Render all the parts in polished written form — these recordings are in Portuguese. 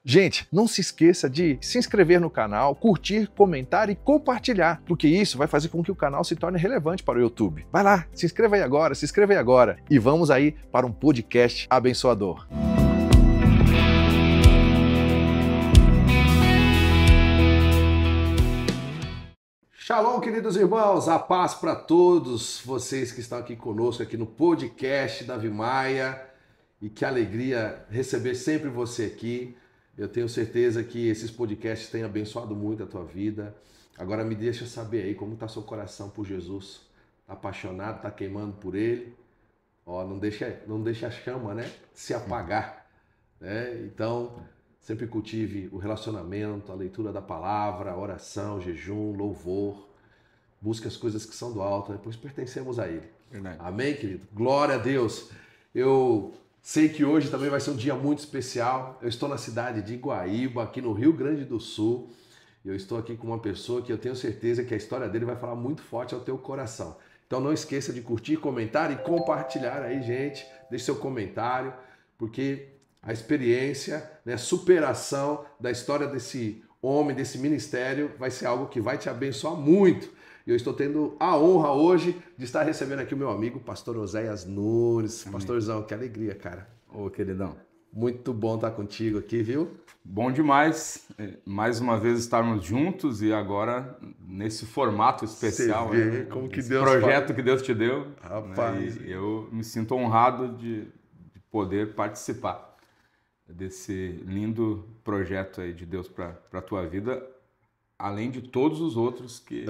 Gente, não se esqueça de se inscrever no canal, curtir, comentar e compartilhar, porque isso vai fazer com que o canal se torne relevante para o YouTube. Vai lá, se inscreva aí agora, se inscreva aí agora e vamos aí para um podcast abençoador. Shalom, queridos irmãos, a paz para todos vocês que estão aqui conosco aqui no podcast Davi Maia, e que alegria receber sempre você aqui. Eu tenho certeza que esses podcasts têm abençoado muito a tua vida. Agora me deixa saber aí como está seu coração por Jesus. Está apaixonado, está queimando por Ele? Ó, não deixa a chama, né, se apagar, né? Então, sempre cultive o relacionamento, a leitura da palavra, a oração, jejum, louvor. Busque as coisas que são do alto, depois pertencemos a Ele. Verdade. Amém, querido? Glória a Deus. Eu sei que hoje também vai ser um dia muito especial. Eu estou na cidade de Iguaíba, aqui no Rio Grande do Sul. Eu estou aqui com uma pessoa que eu tenho certeza que a história dele vai falar muito forte ao teu coração. Então não esqueça de curtir, comentar e compartilhar aí, gente. Deixe seu comentário, porque a experiência, né, superação da história desse homem, desse ministério, vai ser algo que vai te abençoar muito. E eu estou tendo a honra hoje de estar recebendo aqui o meu amigo, pastor Oséias Nunes. Amém. Pastorzão, que alegria, cara. Ô, queridão. Muito bom estar contigo aqui, viu? Bom demais. Mais uma vez estarmos juntos e agora nesse formato especial. Você vê, né? Como que Deus projeto que Deus te deu. Rapaz. Né? Eu me sinto honrado de poder participar desse lindo projeto aí de Deus para a tua vida, além de todos os outros que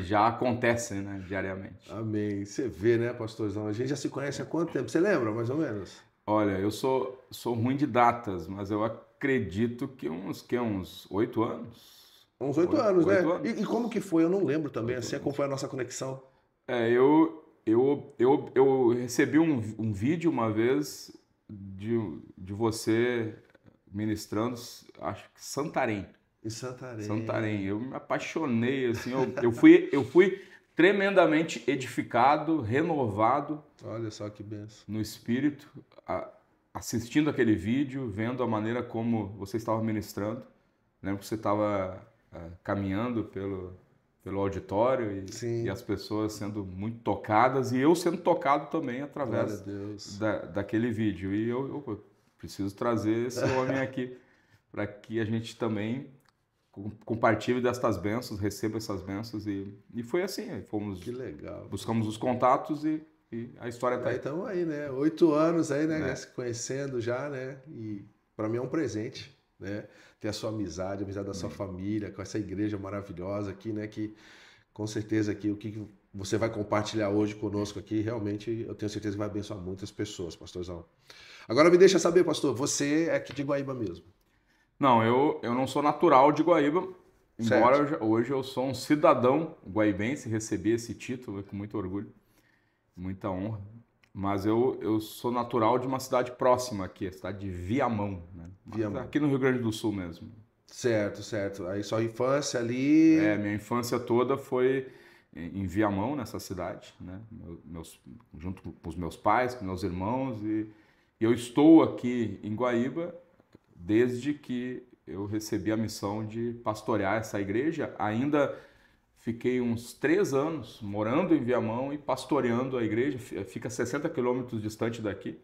já acontecem, né, diariamente. Amém. Você vê, né, pastorzão? A gente já se conhece há quanto tempo? Você lembra, mais ou menos? Olha, eu sou ruim de datas, mas eu acredito que uns 8 anos. Uns 8 anos, né? E como que foi? Eu não lembro também, assim, como foi a nossa conexão. Eu recebi um vídeo uma vez de você ministrando, acho que Santarém. Em Santarém. Santarém. Eu me apaixonei, assim, eu fui tremendamente edificado, renovado. Olha só que benção. No espírito, assistindo aquele vídeo, vendo a maneira como você estava ministrando. Lembro que você estava caminhando pelo auditório e as pessoas sendo muito tocadas e eu sendo tocado também através daquele vídeo. E eu preciso trazer esse homem aqui para que a gente também compartilhe destas bênçãos, receba essas bênçãos. E foi assim, que legal. Buscamos os contatos e a história tá aí. Estamos aí, né? 8 anos aí, né? Se conhecendo já, né? E para mim é um presente, né? Ter a sua amizade, a amizade da sua família, com essa igreja maravilhosa aqui, né? Que com certeza aqui o que você vai compartilhar hoje conosco aqui, realmente eu tenho certeza que vai abençoar muitas pessoas, pastorzão. Agora me deixa saber, pastor, você é aqui de Iguaíba mesmo? Não, eu não sou natural de Iguaíba, embora hoje eu sou um cidadão guaibense, recebi esse título com muito orgulho, muita honra. Mas eu sou natural de uma cidade próxima aqui, a cidade de Viamão, né? Viamão. Aqui no Rio Grande do Sul mesmo. Certo. Aí sua infância ali... Minha infância toda foi em Viamão, nessa cidade, né? Junto com os meus pais, com meus irmãos, e eu estou aqui em Guaíba desde que eu recebi a missão de pastorear essa igreja. Ainda fiquei uns 3 anos morando em Viamão e pastoreando a igreja. Fica 60 quilômetros distante daqui.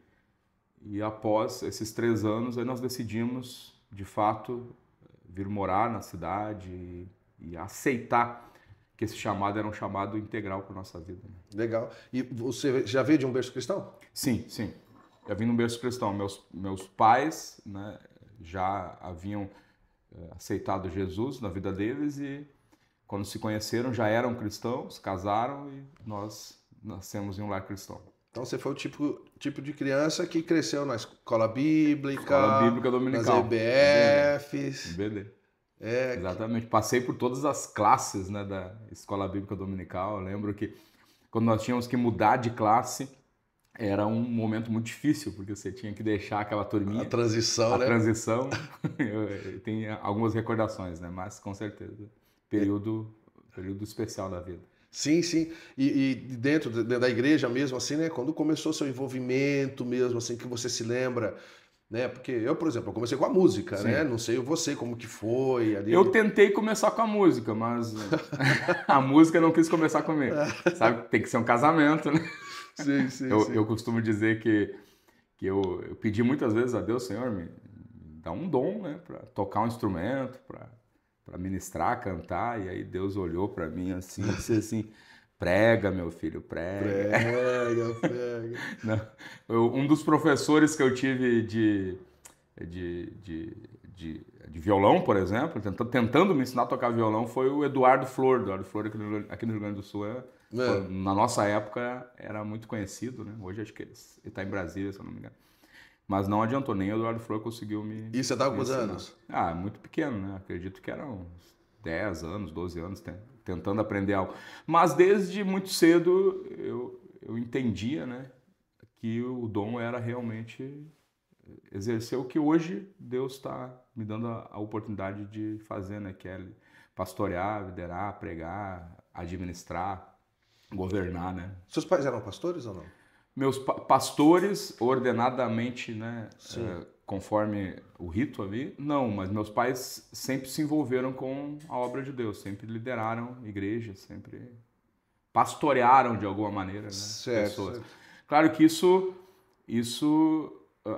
E após esses 3 anos, aí nós decidimos, de fato, vir morar na cidade e aceitar que esse chamado era um chamado integral para a nossa vida. Legal. E você já veio de um berço cristão? Sim. Eu vim de um berço cristão. Meus pais, né, já haviam aceitado Jesus na vida deles e quando se conheceram já eram cristãos, casaram e nós nascemos em um lar cristão. Então você foi o tipo de criança que cresceu na escola bíblica, dominical, nas EBFs. EBD. Exatamente. Passei por todas as classes, né, da escola bíblica dominical. Eu lembro que quando nós tínhamos que mudar de classe, era um momento muito difícil, porque você tinha que deixar aquela turminha. A transição, né? A transição. Eu tenho algumas recordações, né? Mas, com certeza, período especial da vida. Sim. E dentro da igreja mesmo, assim, né? Quando começou seu envolvimento mesmo, assim, que você se lembra né? Porque eu, por exemplo, eu comecei com a música, Sim. né? Não sei você como que foi ali. Eu tentei começar com a música, mas a música não quis começar comigo. Sabe, tem que ser um casamento, né? Sim, sim, Eu sim. costumo dizer que eu pedi muitas vezes a Deus, Senhor, me dá um dom, né? Para tocar um instrumento, para ministrar, cantar. E aí Deus olhou para mim assim e disse assim, prega, meu filho, prega. Prega, prega. Não. Um dos professores que eu tive de, de, de violão, por exemplo, tentando me ensinar a tocar violão, foi o Eduardo Flor. Eduardo Flor aqui no Rio Grande do Sul, na nossa época, era muito conhecido, né? Hoje acho que ele está em Brasília, se eu não me engano. Mas não adiantou, nem o Eduardo Flor conseguiu E você estava me com quantos ensinar. anos? Ah, muito pequeno, né? Acredito que eram uns 10 anos, 12 anos tentando aprender algo. Mas desde muito cedo eu entendia, né? Que o dom era realmente exercer o que hoje Deus está me dando a oportunidade de fazer, né? Que é pastorear, liderar, pregar, administrar, governar, né? Seus pais eram pastores ou não? Meus pastores, ordenadamente, né? Sim. Conforme o rito ali, não, mas meus pais sempre se envolveram com a obra de Deus, sempre lideraram igreja, sempre pastorearam de alguma maneira, né? Certo, Pessoas. certo. Claro que isso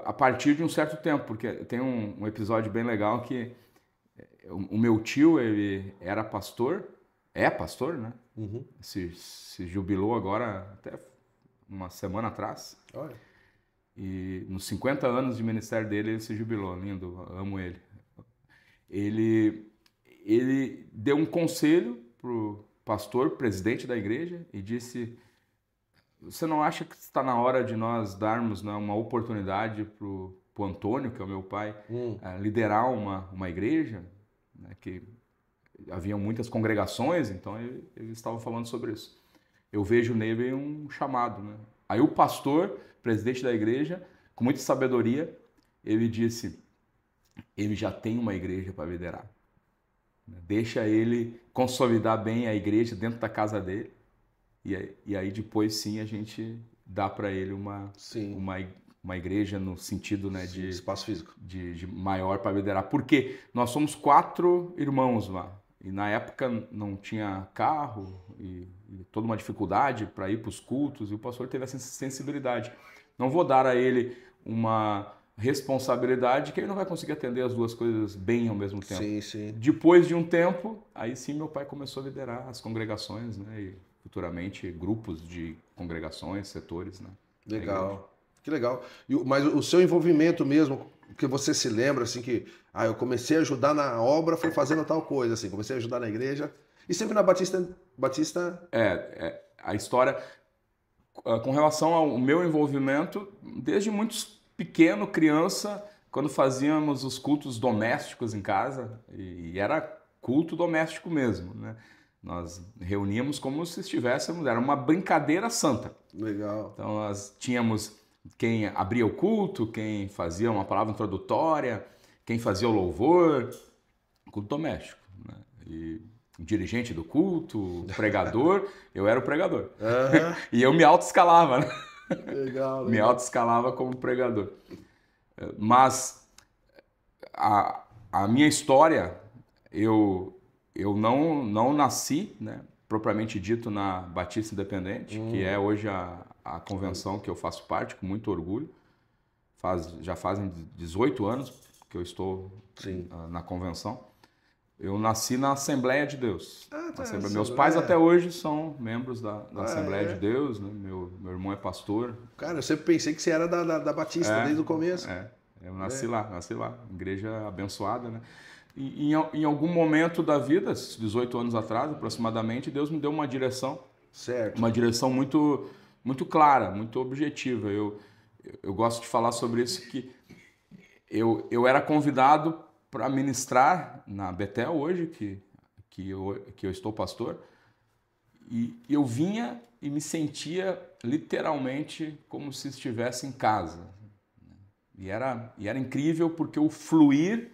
a partir de um certo tempo, porque tem um episódio bem legal que o meu tio, ele era pastor, é pastor, né? Uhum. Se jubilou agora, até uma semana atrás. Olha. E nos 50 anos de ministério dele, ele se jubilou. Lindo, amo ele. Ele deu um conselho pro pastor, presidente da igreja, e disse: você não acha que está na hora de nós darmos, né, uma oportunidade pro Antônio, que é o meu pai, liderar uma igreja? Né, que haviam muitas congregações, então ele estava falando sobre isso. Eu vejo nele um chamado, né? Aí o pastor, presidente da igreja, com muita sabedoria, ele disse: ele já tem uma igreja para liderar. Deixa ele consolidar bem a igreja dentro da casa dele. E aí depois sim a gente dá para ele uma igreja no sentido, né, Sim, espaço físico. de maior para liderar. Porque nós somos 4 irmãos lá. E na época não tinha carro e toda uma dificuldade para ir para os cultos. E o pastor teve essa sensibilidade. Não vou dar a ele uma responsabilidade que ele não vai conseguir atender as duas coisas bem ao mesmo tempo. Sim, sim. Depois de um tempo, aí sim meu pai começou a liderar as congregações, né? E futuramente grupos de congregações, setores, né? Legal. Que legal. Mas o seu envolvimento mesmo, que você se lembra, assim, que eu comecei a ajudar na obra, foi fazendo tal coisa, assim, comecei a ajudar na igreja. E sempre na Batista... A história, com relação ao meu envolvimento, desde muito pequeno, criança, quando fazíamos os cultos domésticos em casa, e era culto doméstico mesmo, né? Nós reuníamos como se estivéssemos, era uma brincadeira santa. Legal. Então nós tínhamos quem abria o culto, quem fazia uma palavra introdutória, quem fazia o louvor, culto doméstico, né? E o dirigente do culto, o pregador, eu era o pregador. Uhum. E eu me autoescalava, né? Legal, Me legal. autoescalava como pregador. Mas a minha história, eu não nasci, né, propriamente dito, na Batista Independente, que é hoje a convenção que eu faço parte, com muito orgulho. Já fazem 18 anos que eu estou na convenção. Eu nasci na Assembleia de Deus. Meus pais até hoje são membros da Assembleia de Deus, né? Meu irmão é pastor. Cara, eu sempre pensei que você era da Batista desde o começo. Eu nasci lá, igreja abençoada, né? E em algum momento da vida, 18 anos atrás aproximadamente, Deus me deu uma direção. Certo. Uma direção muito, muito clara, muito objetiva. Eu gosto de falar sobre isso, que eu era convidado para ministrar na Betel hoje, que eu estou pastor, e eu vinha e me sentia literalmente como se estivesse em casa. E era incrível, porque o fluir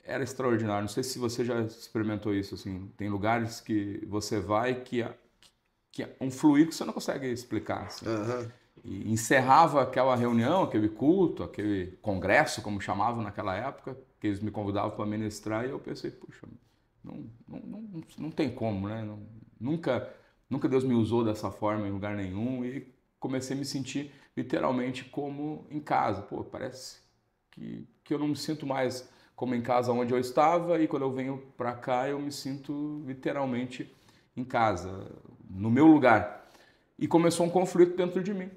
era extraordinário. Não sei se você já experimentou isso, assim. Tem lugares que você vai que é um fluir que você não consegue explicar. Assim. Uhum. e encerrava aquela reunião, aquele culto, aquele congresso, como chamavam naquela época, que eles me convidavam para ministrar, e eu pensei, puxa, não tem como, né? Nunca Deus me usou dessa forma em lugar nenhum, e comecei a me sentir literalmente como em casa. Pô, parece que eu não me sinto mais como em casa onde eu estava, e quando eu venho para cá eu me sinto literalmente em casa, no meu lugar. E começou um conflito dentro de mim.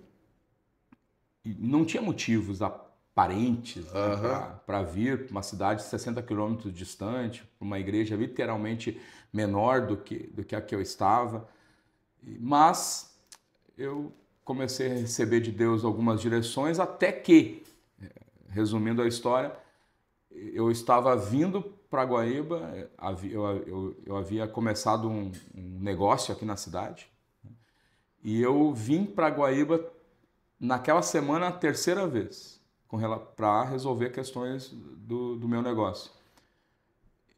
E não tinha motivos aparentes, né, para vir para uma cidade 60 quilômetros distante, para uma igreja literalmente menor do que a que eu estava. Mas eu comecei a receber de Deus algumas direções, até que, resumindo a história, eu estava vindo para Guaíba, eu havia começado um negócio aqui na cidade, e eu vim para Guaíba naquela semana a terceira vez, para resolver questões do meu negócio.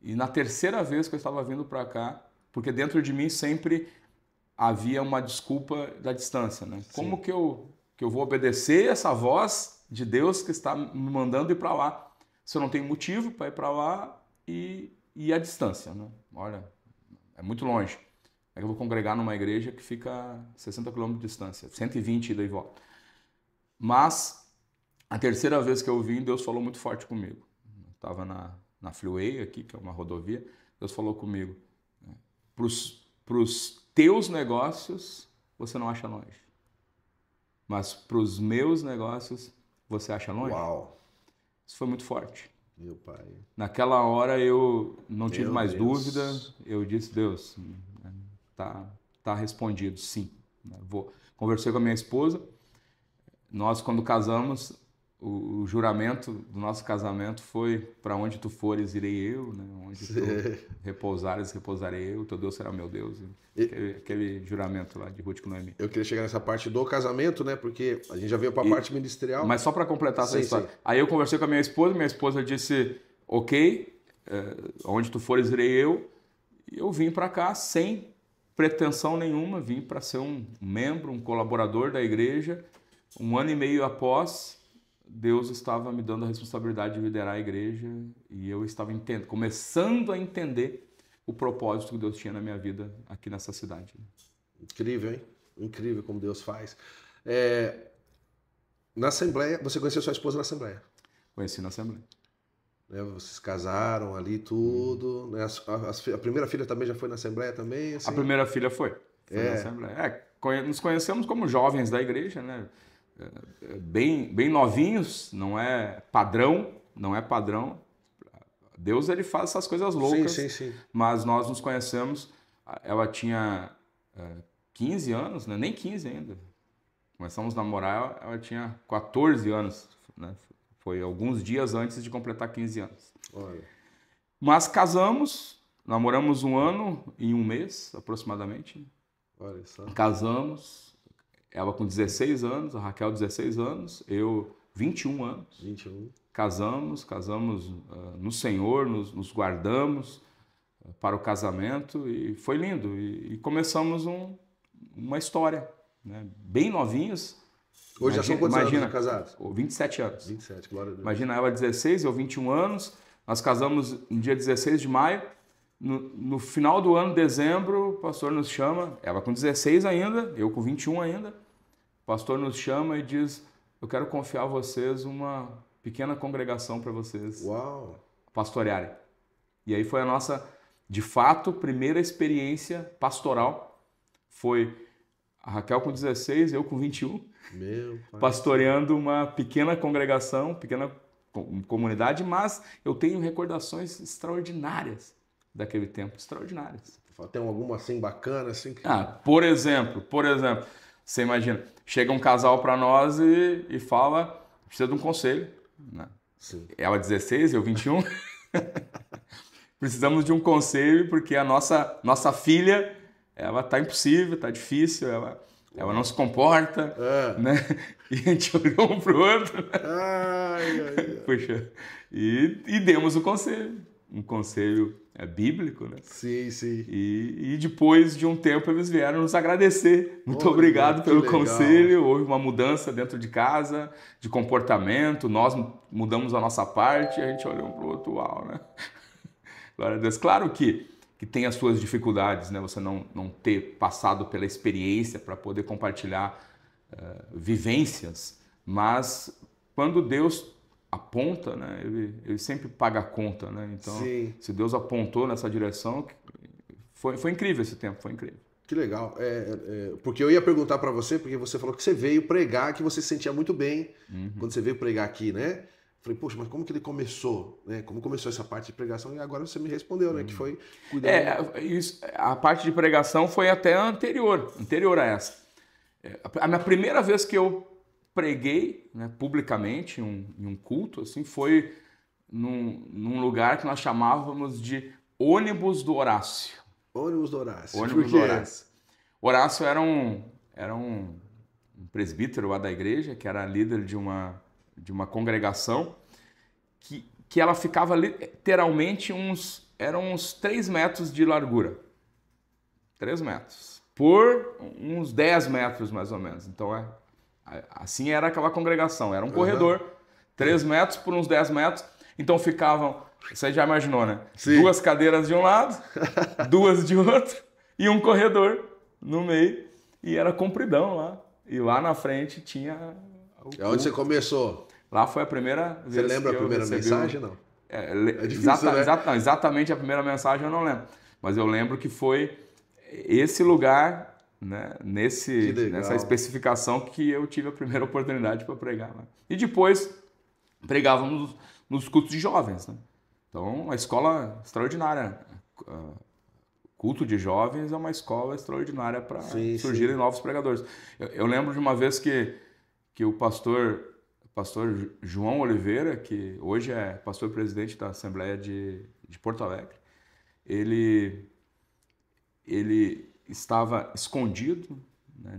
E na terceira vez que eu estava vindo para cá, porque dentro de mim sempre havia uma desculpa da distância, né? Sim. Como que eu vou obedecer essa voz de Deus que está me mandando ir para lá, se eu não tenho motivo para ir para lá, e a distância, né? Olha, é muito longe. É que eu vou congregar numa igreja que fica 60 quilômetros de distância, 120 ida e volta. Mas a terceira vez que eu vim, Deus falou muito forte comigo. Eu estava na Freeway aqui, que é uma rodovia. Deus falou comigo: para os teus negócios você não acha longe, mas para os meus negócios você acha longe. Uau! Isso foi muito forte. Meu pai. Naquela hora eu não tive mais dúvida. Eu disse: Deus, tá respondido, sim. Conversei com a minha esposa. Nós, quando casamos, o juramento do nosso casamento foi: para onde tu fores, irei eu, né? Onde tu repousares, repousarei eu, teu Deus será meu Deus. Aquele juramento lá de Ruth com Noemi. Eu queria chegar nessa parte do casamento, né? Porque a gente já veio para a parte ministerial. Mas só para completar essa história. Sim. Aí eu conversei com a minha esposa disse: ok, onde tu fores, irei eu. E eu vim para cá sem pretensão nenhuma, vim para ser um membro, um colaborador da igreja. 1 ano e meio após, Deus estava me dando a responsabilidade de liderar a igreja, e eu estava começando a entender o propósito que Deus tinha na minha vida aqui nessa cidade. Incrível, hein? Incrível como Deus faz. Na Assembleia, você conheceu sua esposa na Assembleia? Conheci na Assembleia. Vocês casaram ali, tudo. Né? A primeira filha também já foi na Assembleia também? Assim? A primeira filha foi na Assembleia. Nos conhecemos como jovens da igreja, né? Bem novinhos, não é padrão. Deus, ele faz essas coisas loucas. Sim. Mas nós nos conhecemos, ela tinha 15 anos, né? Nem 15 ainda. Começamos a namorar, ela tinha 14 anos, né? Foi alguns dias antes de completar 15 anos. Olha. Mas casamos, namoramos 1 ano e 1 mês, aproximadamente. Olha só. Casamos, ela com 16 anos, a Raquel 16 anos, eu 21 anos. 21. Casamos no Senhor, nos guardamos para o casamento, e foi lindo. E começamos uma história, né? Bem novinhos. Hoje já são quantos anos de casados? 27 anos. 27, glória a Deus. Imagina, ela 16, eu 21 anos. Nós casamos no dia 16 de maio. No final do ano, dezembro, o pastor nos chama, ela com 16 ainda, eu com 21 ainda. O pastor nos chama e diz: eu quero confiar a vocês uma pequena congregação para vocês pastorearem. E aí foi a nossa, de fato, primeira experiência pastoral. Foi a Raquel com 16, eu com 21, pastoreando uma pequena congregação, pequena comunidade, mas eu tenho recordações extraordinárias daquele tempo, extraordinárias. Tem alguma assim bacana? Assim, que... Por exemplo, você imagina, chega um casal para nós e fala: precisa de um conselho. Né? Sim. Ela 16, eu 21. Precisamos de um conselho porque a nossa filha, ela tá impossível, tá difícil, ela não se comporta, né? E a gente olhou um pro outro. Ai. Puxa, e demos o conselho. Um conselho bíblico, né? Sim, sim. E depois de um tempo eles vieram nos agradecer. Muito Olha, obrigado que pelo legal. conselho. Houve uma mudança dentro de casa, de comportamento. Nós mudamos a nossa parte e a gente olhou um para o outro, uau, né? Glória a Deus. Claro que tem as suas dificuldades, né? Você não ter passado pela experiência para poder compartilhar vivências, mas quando Deus aponta, né? Ele sempre paga a conta, né? Então, Sim. se Deus apontou nessa direção, foi incrível esse tempo, foi incrível. Que legal. Porque eu ia perguntar para você, porque você falou que você veio pregar, que você se sentia muito bem quando você veio pregar aqui, né? Falei, poxa, mas como que ele começou, né? Como começou essa parte de pregação? E agora você me respondeu, né? Que foi cuidando... A parte de pregação foi até anterior a essa. A minha primeira vez que eu preguei, né, publicamente em um culto, assim, foi num lugar que nós chamávamos de ônibus do Horácio. Ônibus do Horácio. Ônibus do Horácio. Horácio era um presbítero lá da igreja, que era líder de uma congregação, que ela ficava literalmente eram uns 3 metros de largura. 3 metros. Por uns 10 metros, mais ou menos. Então, assim era aquela congregação. Era um corredor, 3 metros por uns 10 metros. Então, ficavam, você já imaginou, né? Sim. 2 cadeiras de um lado, 2 de outro, e um corredor no meio. E era compridão lá. E lá na frente tinha... É onde você começou? Lá foi a primeira vez. Você lembra a primeira mensagem, não? É difícil, né? Exatamente a primeira mensagem eu não lembro. Mas eu lembro que foi esse lugar, né, nessa especificação que eu tive a primeira oportunidade para pregar lá. E depois pregávamos nos cultos de jovens, né? Então, uma escola extraordinária. Culto de jovens é uma escola extraordinária para surgirem novos pregadores. Eu lembro de uma vez que o pastor João Oliveira, que hoje é pastor-presidente da Assembleia de Porto Alegre, ele estava escondido, né?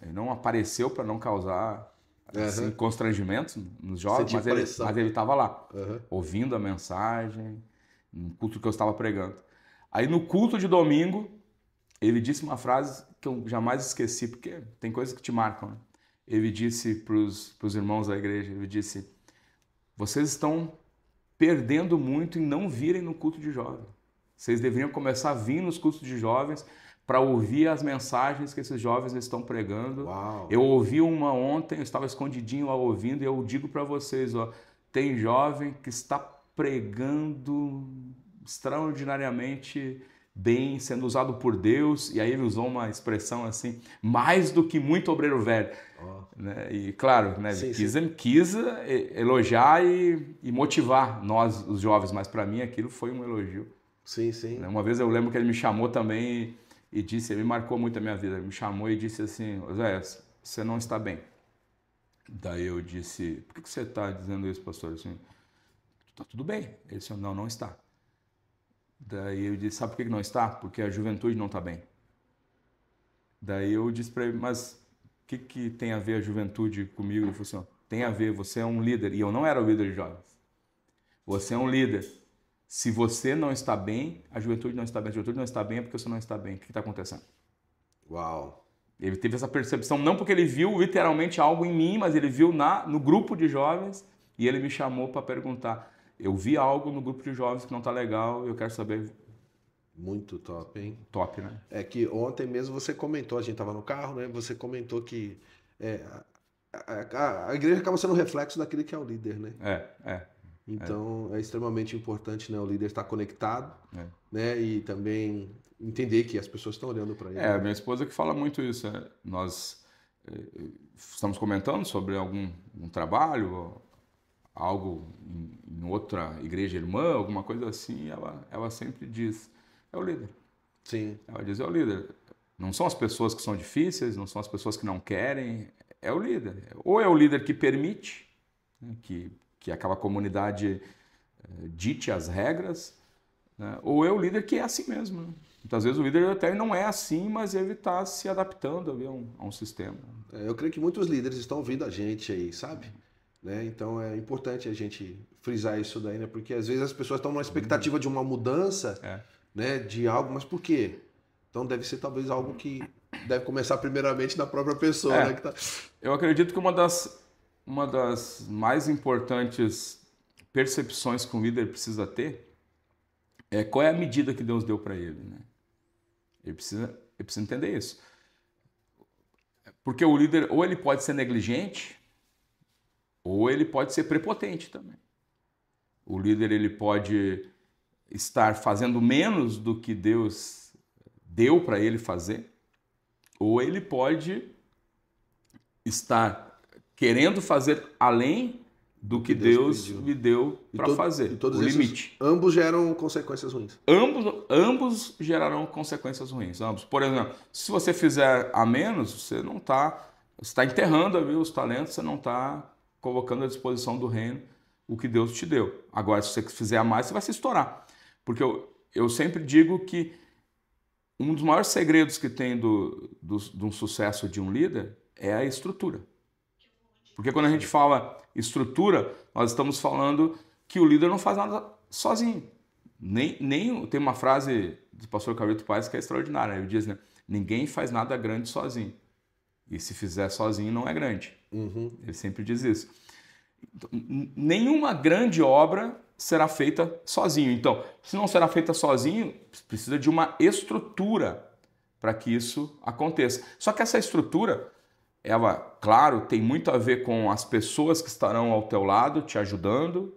Ele não apareceu para não causar assim, constrangimentos nos jovens, mas ele estava lá, ouvindo a mensagem, no culto que eu estava pregando. Aí no culto de domingo, ele disse uma frase que eu jamais esqueci, porque tem coisas que te marcam, né? Ele disse para os irmãos da igreja, ele disse, vocês estão perdendo muito em não virem no culto de jovens. Vocês deveriam começar a vir nos cultos de jovens para ouvir as mensagens que esses jovens estão pregando. Uau. Eu ouvi uma ontem, eu estava escondidinho lá ouvindo, e eu digo para vocês, ó, tem jovem que está pregando extraordinariamente bem, sendo usado por Deus, e aí ele usou uma expressão assim, mais do que muito obreiro velho. Né? E claro, né, quis elogiar e motivar nós, os jovens, mas para mim aquilo foi um elogio. Sim, sim. Uma vez eu lembro que ele me chamou também e disse, ele marcou muito a minha vida, ele me chamou e disse assim, Zé, você não está bem. Daí eu disse, por que você está dizendo isso, pastor? Assim, tá tudo bem. Ele disse, não está. Daí eu disse, sabe por que não está? Porque a juventude não está bem. Daí eu disse para ele, mas o que tem a ver a juventude comigo? Ele falou assim, tem a ver, você é um líder. E eu não era o líder de jovens. Você é um líder. Se você não está bem, a juventude não está bem. A juventude não está bem é porque você não está bem. O que está acontecendo? Uau! Ele teve essa percepção, não porque ele viu literalmente algo em mim, mas ele viu no grupo de jovens e ele me chamou para perguntar. Eu vi algo no grupo de jovens que não está legal e eu quero saber. Muito top, hein? Top, né? É que ontem mesmo você comentou, a gente estava no carro, né? Você comentou que a igreja acaba sendo um reflexo daquele que é o líder, né? Então é extremamente importante, né, o líder estar conectado, né? E também entender que as pessoas estão olhando para ele. Minha esposa que fala muito isso. Nós estamos comentando sobre algum trabalho, algo em outra igreja irmã, alguma coisa assim, ela sempre diz, é o líder. Sim. Ela diz, é o líder. Não são as pessoas que são difíceis, não são as pessoas que não querem, é o líder. Ou é o líder que permite, né, que aquela comunidade dite as regras, né, ou é o líder que é assim mesmo. Né? Muitas vezes o líder até não é assim, mas ele está se adaptando ali a um sistema. Eu creio que muitos líderes estão ouvindo a gente aí, sabe? né? Então é importante a gente frisar isso daí, né? Porque às vezes as pessoas estão numa expectativa de uma mudança, né? De algo, mas por quê? Então deve ser talvez algo que deve começar primeiramente da própria pessoa, né? Eu acredito que uma das mais importantes percepções que um líder precisa ter é qual é a medida que Deus deu para ele, né? Ele precisa entender isso. Porque o líder, ou ele pode ser negligente, ou ele pode ser prepotente também. O líder, ele pode estar fazendo menos do que Deus deu para ele fazer, ou ele pode estar querendo fazer além do que Deus lhe deu para fazer, e todos o limite. Ambos geram consequências ruins. Ambos gerarão consequências ruins. Ambos. Por exemplo, se você fizer a menos, você não está enterrando ali os talentos, você não está colocando à disposição do reino o que Deus te deu. Agora, se você fizer a mais, você vai se estourar. Porque eu sempre digo que um dos maiores segredos que tem de um sucesso de um líder é a estrutura. Porque quando a gente fala estrutura, nós estamos falando que o líder não faz nada sozinho. Tem uma frase do pastor Carlito Paes que é extraordinária. Ele diz, né? Ninguém faz nada grande sozinho. E se fizer sozinho, não é grande. Ele sempre diz isso. Então, nenhuma grande obra será feita sozinho. Então, se não será feita sozinho, precisa de uma estrutura para que isso aconteça. Só que essa estrutura, ela, claro, tem muito a ver com as pessoas que estarão ao teu lado, te ajudando.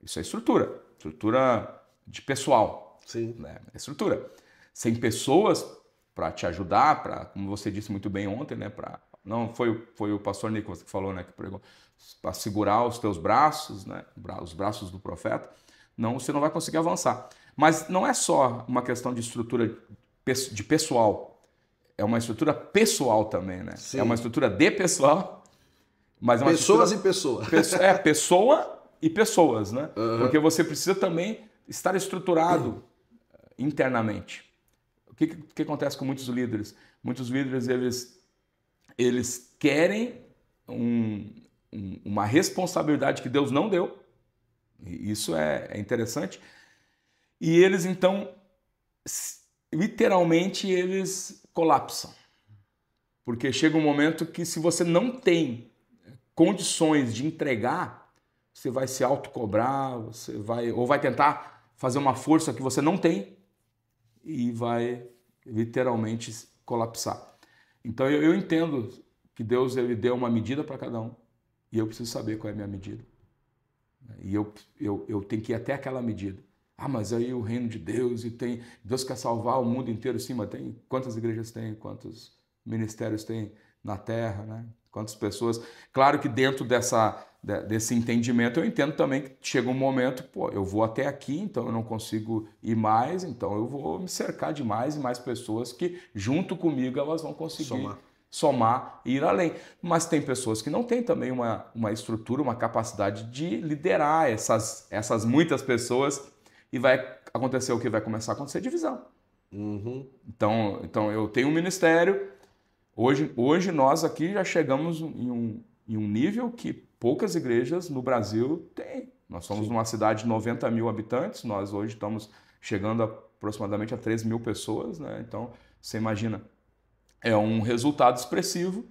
Isso é estrutura. Estrutura de pessoal. Sim. Né? Estrutura. Sem pessoas para te ajudar, para, como você disse muito bem ontem, né? Não foi o pastor Nicolas que falou, né? Que pregou, para segurar os teus braços, né? Os braços do profeta. Não, você não vai conseguir avançar. Mas não é só uma questão de estrutura de pessoal. É uma estrutura pessoal também, né? Sim. É uma estrutura de pessoal, mas é uma pessoas e pessoas. Pessoa e pessoas, né? Porque você precisa também estar estruturado internamente. O que acontece com muitos líderes? Muitos líderes, eles querem uma responsabilidade que Deus não deu. E isso é interessante. E eles, então, literalmente, eles colapsam. Porque chega um momento que, se você não tem condições de entregar, você vai se autocobrar, ou vai tentar fazer uma força que você não tem e vai literalmente colapsar. Então eu entendo que Deus, ele deu uma medida para cada um e eu preciso saber qual é a minha medida. E eu tenho que ir até aquela medida. Ah, mas aí o reino de Deus, Deus quer salvar o mundo inteiro, sim, mas tem quantas igrejas tem, quantos ministérios tem na terra, né? Quantas pessoas. Claro que dentro desse entendimento eu entendo também que chega um momento, eu vou até aqui, então eu não consigo ir mais, então eu vou me cercar de mais e mais pessoas que junto comigo elas vão conseguir somar e ir além. Mas tem pessoas que não têm também uma estrutura, uma capacidade de liderar essas muitas pessoas e vai acontecer o que vai começar a acontecer? Divisão. Então eu tenho um ministério. Hoje nós aqui já chegamos em um nível que poucas igrejas no Brasil têm. Nós somos numa cidade de 90 mil habitantes, nós hoje estamos chegando aproximadamente a 3 mil pessoas, né? Então, você imagina, é um resultado expressivo.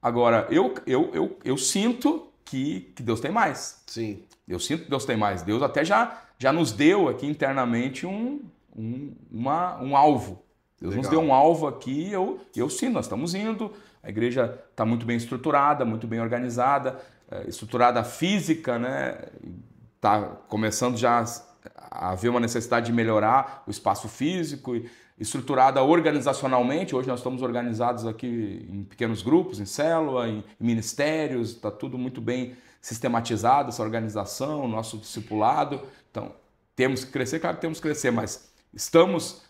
Agora, eu sinto que Deus tem mais. Sim. Eu sinto que Deus tem mais. Deus até já nos deu aqui internamente um alvo. Deus nos deu um alvo aqui e eu sinto, nós estamos indo, a igreja está muito bem estruturada, muito bem organizada, estruturada física, né? Está começando já a haver uma necessidade de melhorar o espaço físico, estruturada organizacionalmente. Hoje nós estamos organizados aqui em pequenos grupos, em célula, em ministérios, está tudo muito bem sistematizado, essa organização, nosso discipulado. Então, temos que crescer, claro que temos que crescer, mas estamos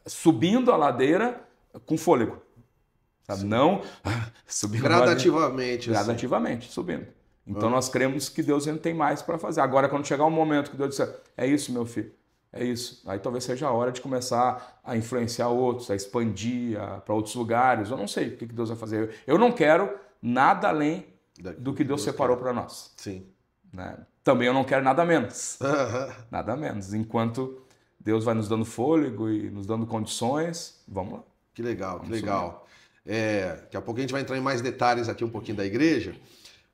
subindo a ladeira com fôlego. Sabe? Não subindo gradativamente. Gradativamente, subindo. Então nós cremos que Deus ainda tem mais para fazer. Agora, quando chegar um momento que Deus disser, é isso, meu filho, é isso. Aí talvez seja a hora de começar a influenciar outros, a expandir para outros lugares. Eu não sei o que Deus vai fazer. Eu não quero nada além do que Deus separou para nós. Sim. Né? Também eu não quero nada menos. Nada menos. Enquanto Deus vai nos dando fôlego e nos dando condições, vamos lá. Que legal, que legal. Daqui a pouco a gente vai entrar em mais detalhes aqui um pouquinho da igreja,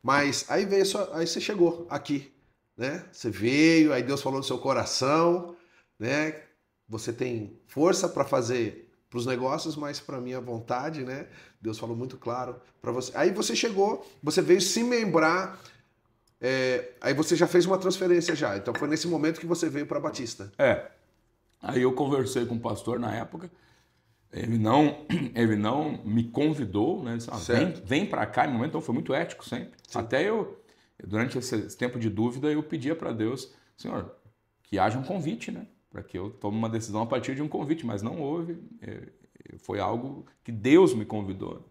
mas aí aí você chegou aqui, né? Você veio, aí Deus falou no seu coração, né? Você tem força para fazer para os negócios, mas para minha vontade, né? Deus falou muito claro para você. Aí você chegou, você veio se membrar, aí você já fez uma transferência já. Então foi nesse momento que você veio para Batista. Aí eu conversei com o pastor na época. Ele não me convidou, né? Disse, vem para cá. Em momento, então foi muito ético sempre. Sim. Até durante esse tempo de dúvida, eu pedia para Deus, Senhor, que haja um convite, né? Para que eu tome uma decisão a partir de um convite, mas não houve. Foi algo que Deus me convidou.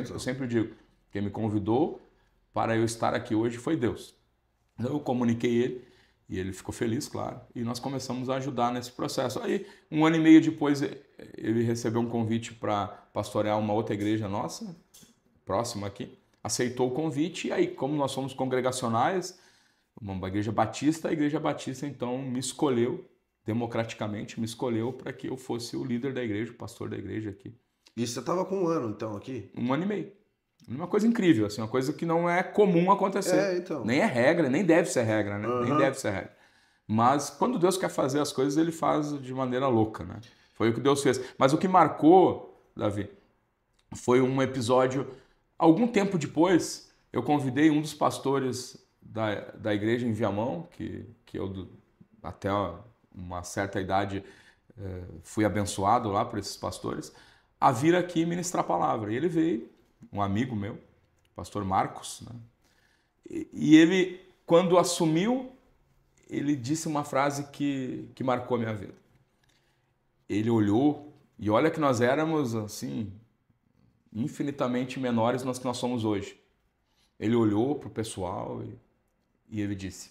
Eu sempre digo, quem me convidou para eu estar aqui hoje foi Deus. Então eu comuniquei ele e ele ficou feliz, claro, e nós começamos a ajudar nesse processo. Aí, 1 ano e meio depois, ele recebeu um convite para pastorear uma outra igreja nossa, próxima aqui, aceitou o convite, e aí, como nós somos congregacionais, uma igreja batista, a igreja batista, então, me escolheu, democraticamente, me escolheu para que eu fosse o líder da igreja, o pastor da igreja aqui. E você estava com 1 ano, então, aqui? 1 ano e meio. Uma coisa incrível, assim, uma coisa que não é comum acontecer. Então. Nem é regra, nem deve ser regra, né? Nem deve ser regra. Mas quando Deus quer fazer as coisas, ele faz de maneira louca, né? Foi o que Deus fez. Mas o que marcou, Davi, foi um episódio... Algum tempo depois, eu convidei um dos pastores da igreja em Viamão, que eu até uma certa idade fui abençoado lá por esses pastores, a vir aqui ministrar a palavra. E ele veio, um amigo meu, o pastor Marcos, né? E ele, quando assumiu, ele disse uma frase que marcou a minha vida. Ele olhou, e olha que nós éramos, assim, infinitamente menores do que nós somos hoje. Ele olhou para o pessoal e ele disse,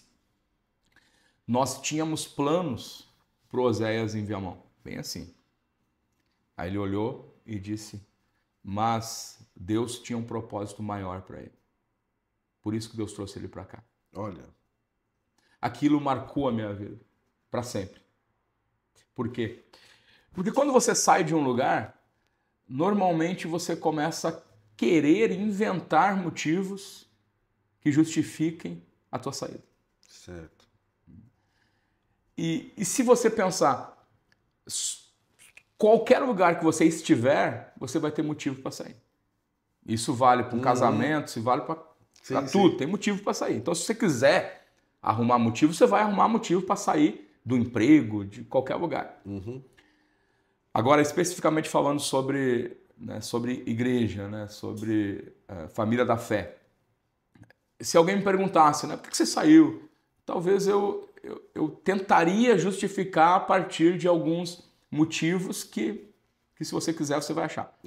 nós tínhamos planos para o Oséias em Viamão, bem assim. Aí ele olhou e disse, mas Deus tinha um propósito maior para ele. Por isso que Deus trouxe ele para cá. Olha. Aquilo marcou a minha vida para sempre. Por quê? Porque quando você sai de um lugar, normalmente você começa a querer inventar motivos que justifiquem a tua saída. Certo. E se você pensar, qualquer lugar que você estiver, você vai ter motivo para sair. Isso vale para um casamento, isso vale para tudo, tem motivo para sair. Então, se você quiser arrumar motivo, você vai arrumar motivo para sair do emprego, de qualquer lugar. Agora, especificamente falando sobre igreja, né, sobre família da fé. Se alguém me perguntasse, né, por que você saiu? Talvez eu tentaria justificar a partir de alguns motivos que se você quiser, você vai achar.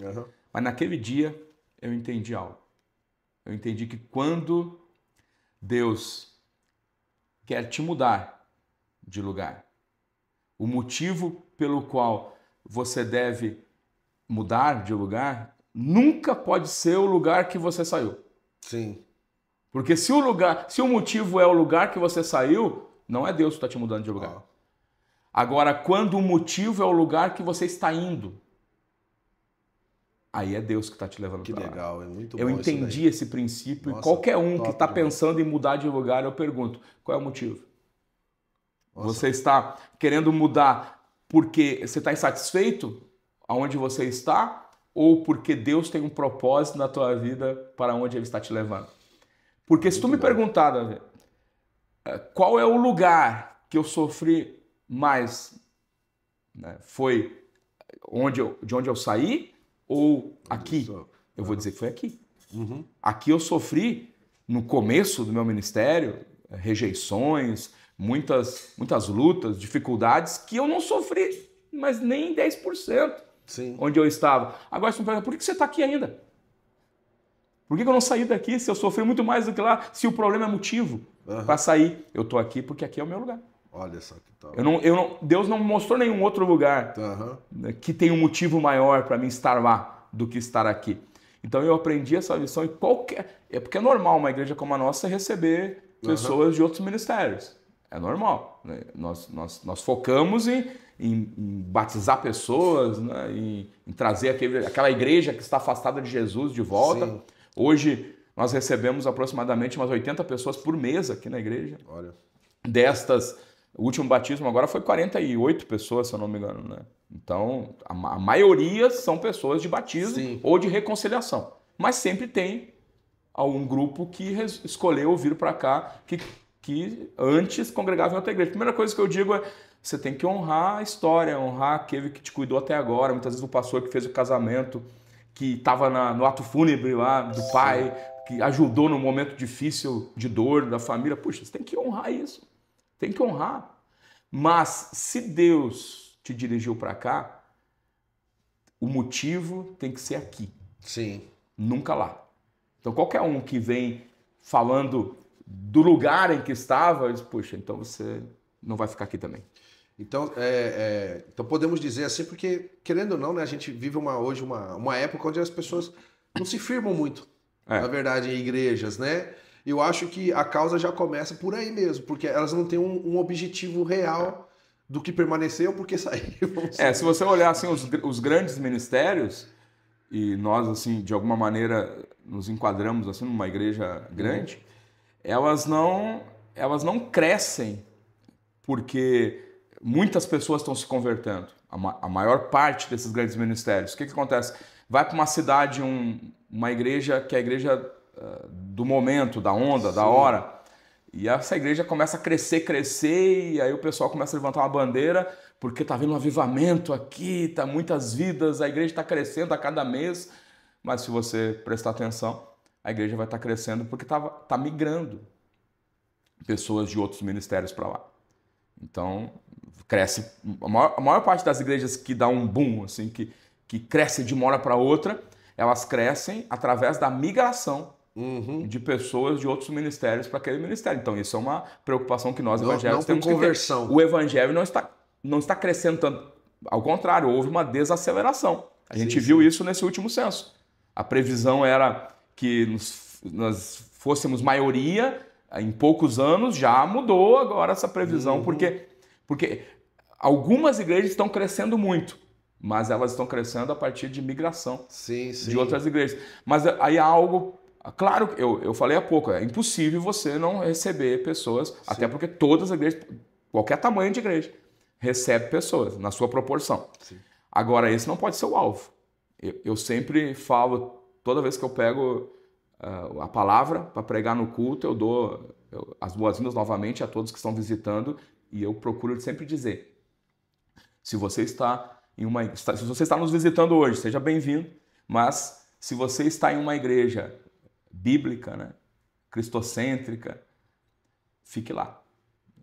Mas naquele dia, eu entendi algo. Eu entendi que quando Deus quer te mudar de lugar, o motivo pelo qual você deve mudar de lugar nunca pode ser o lugar que você saiu. Sim. Porque se o motivo é o lugar que você saiu, não é Deus que está te mudando de lugar. Agora, quando o motivo é o lugar que você está indo, aí é Deus que está te levando para lá. Que legal, é muito bom. Eu entendi esse princípio. Nossa, e qualquer um que está pensando em mudar de lugar, eu pergunto, qual é o motivo? Nossa. Você está querendo mudar porque você está insatisfeito aonde você está ou porque Deus tem um propósito na tua vida para onde Ele está te levando? Porque se tu me perguntar, Davi, qual é o lugar que eu sofri mais, né, foi de onde eu saí ou aqui? Eu vou dizer que foi aqui. Aqui eu sofri, no começo do meu ministério, rejeições, muitas lutas, dificuldades que eu não sofri, mas nem 10%. Sim. Onde eu estava. Agora você me pergunta, por que você está aqui ainda? Por que eu não saí daqui se eu sofri muito mais do que lá? Se o problema é motivo para sair. Eu estou aqui porque aqui é o meu lugar. Olha só que tal. Deus não mostrou nenhum outro lugar que tem um motivo maior para mim estar lá do que estar aqui. Então eu aprendi essa lição e é porque é normal uma igreja como a nossa receber pessoas de outros ministérios. É normal, né? Nós focamos em batizar pessoas, né? em trazer aquela igreja que está afastada de Jesus de volta. Sim. Hoje nós recebemos aproximadamente umas 80 pessoas por mês aqui na igreja. Olha. Destas, o último batismo agora foi 48 pessoas, se eu não me engano, né? Então, a maioria são pessoas de batismo Sim. ou de reconciliação. Mas sempre tem algum grupo que escolheu vir para cá, que antes congregava em outra igreja. A primeira coisa que eu digo é, você tem que honrar a história, honrar aquele que te cuidou até agora. Muitas vezes o pastor que fez o casamento, que estava no ato fúnebre lá do pai, que ajudou no momento difícil de dor da família. Puxa, você tem que honrar isso. Tem que honrar. Mas se Deus te dirigiu para cá, o motivo tem que ser aqui. Sim. Nunca lá. Então qualquer um que vem falando do lugar em que estava, diz, puxa, então você não vai ficar aqui também. Então, então podemos dizer assim, porque querendo ou não, né, a gente vive hoje uma época onde as pessoas não se firmam muito, na verdade, em igrejas, né? Eu acho que a causa já começa por aí mesmo, porque elas não têm um objetivo real do que permaneceu, porque saíram. Se você olhar assim, os grandes ministérios, e nós, assim, de alguma maneira, nos enquadramos assim, numa igreja grande, elas não crescem porque muitas pessoas estão se convertendo. A maior parte desses grandes ministérios. O que acontece? Vai para uma cidade, uma igreja que é a igreja do momento, da onda, Sim. da hora. E essa igreja começa a crescer, e aí o pessoal começa a levantar uma bandeira, porque está havendo um avivamento aqui, tá muitas vidas, a igreja está crescendo a cada mês. Mas se você prestar atenção, a igreja vai estar crescendo porque tá migrando pessoas de outros ministérios para lá. Então, cresce. A maior parte das igrejas que dá um boom, assim, que cresce de uma hora para outra, elas crescem através da migração de pessoas de outros ministérios para aquele ministério. Então, isso é uma preocupação que nós evangélicos temos que ter. O evangelho não está crescendo tanto. Ao contrário, houve uma desaceleração. A gente viu isso nesse último censo. A previsão era que nós fôssemos maioria, em poucos anos já mudou agora essa previsão, porque algumas igrejas estão crescendo muito, mas elas estão crescendo a partir de migração de outras igrejas. Mas aí há algo... Claro, eu falei há pouco, é impossível você não receber pessoas, até porque todas as igrejas, qualquer tamanho de igreja, recebe pessoas na sua proporção. Sim. Agora, esse não pode ser o alvo. Eu sempre falo, toda vez que eu pego a palavra para pregar no culto, eu dou as boas-vindas novamente a todos que estão visitando e eu procuro sempre dizer, se você está nos visitando hoje, seja bem-vindo, mas se você está em uma igreja bíblica, né, cristocêntrica, fique lá.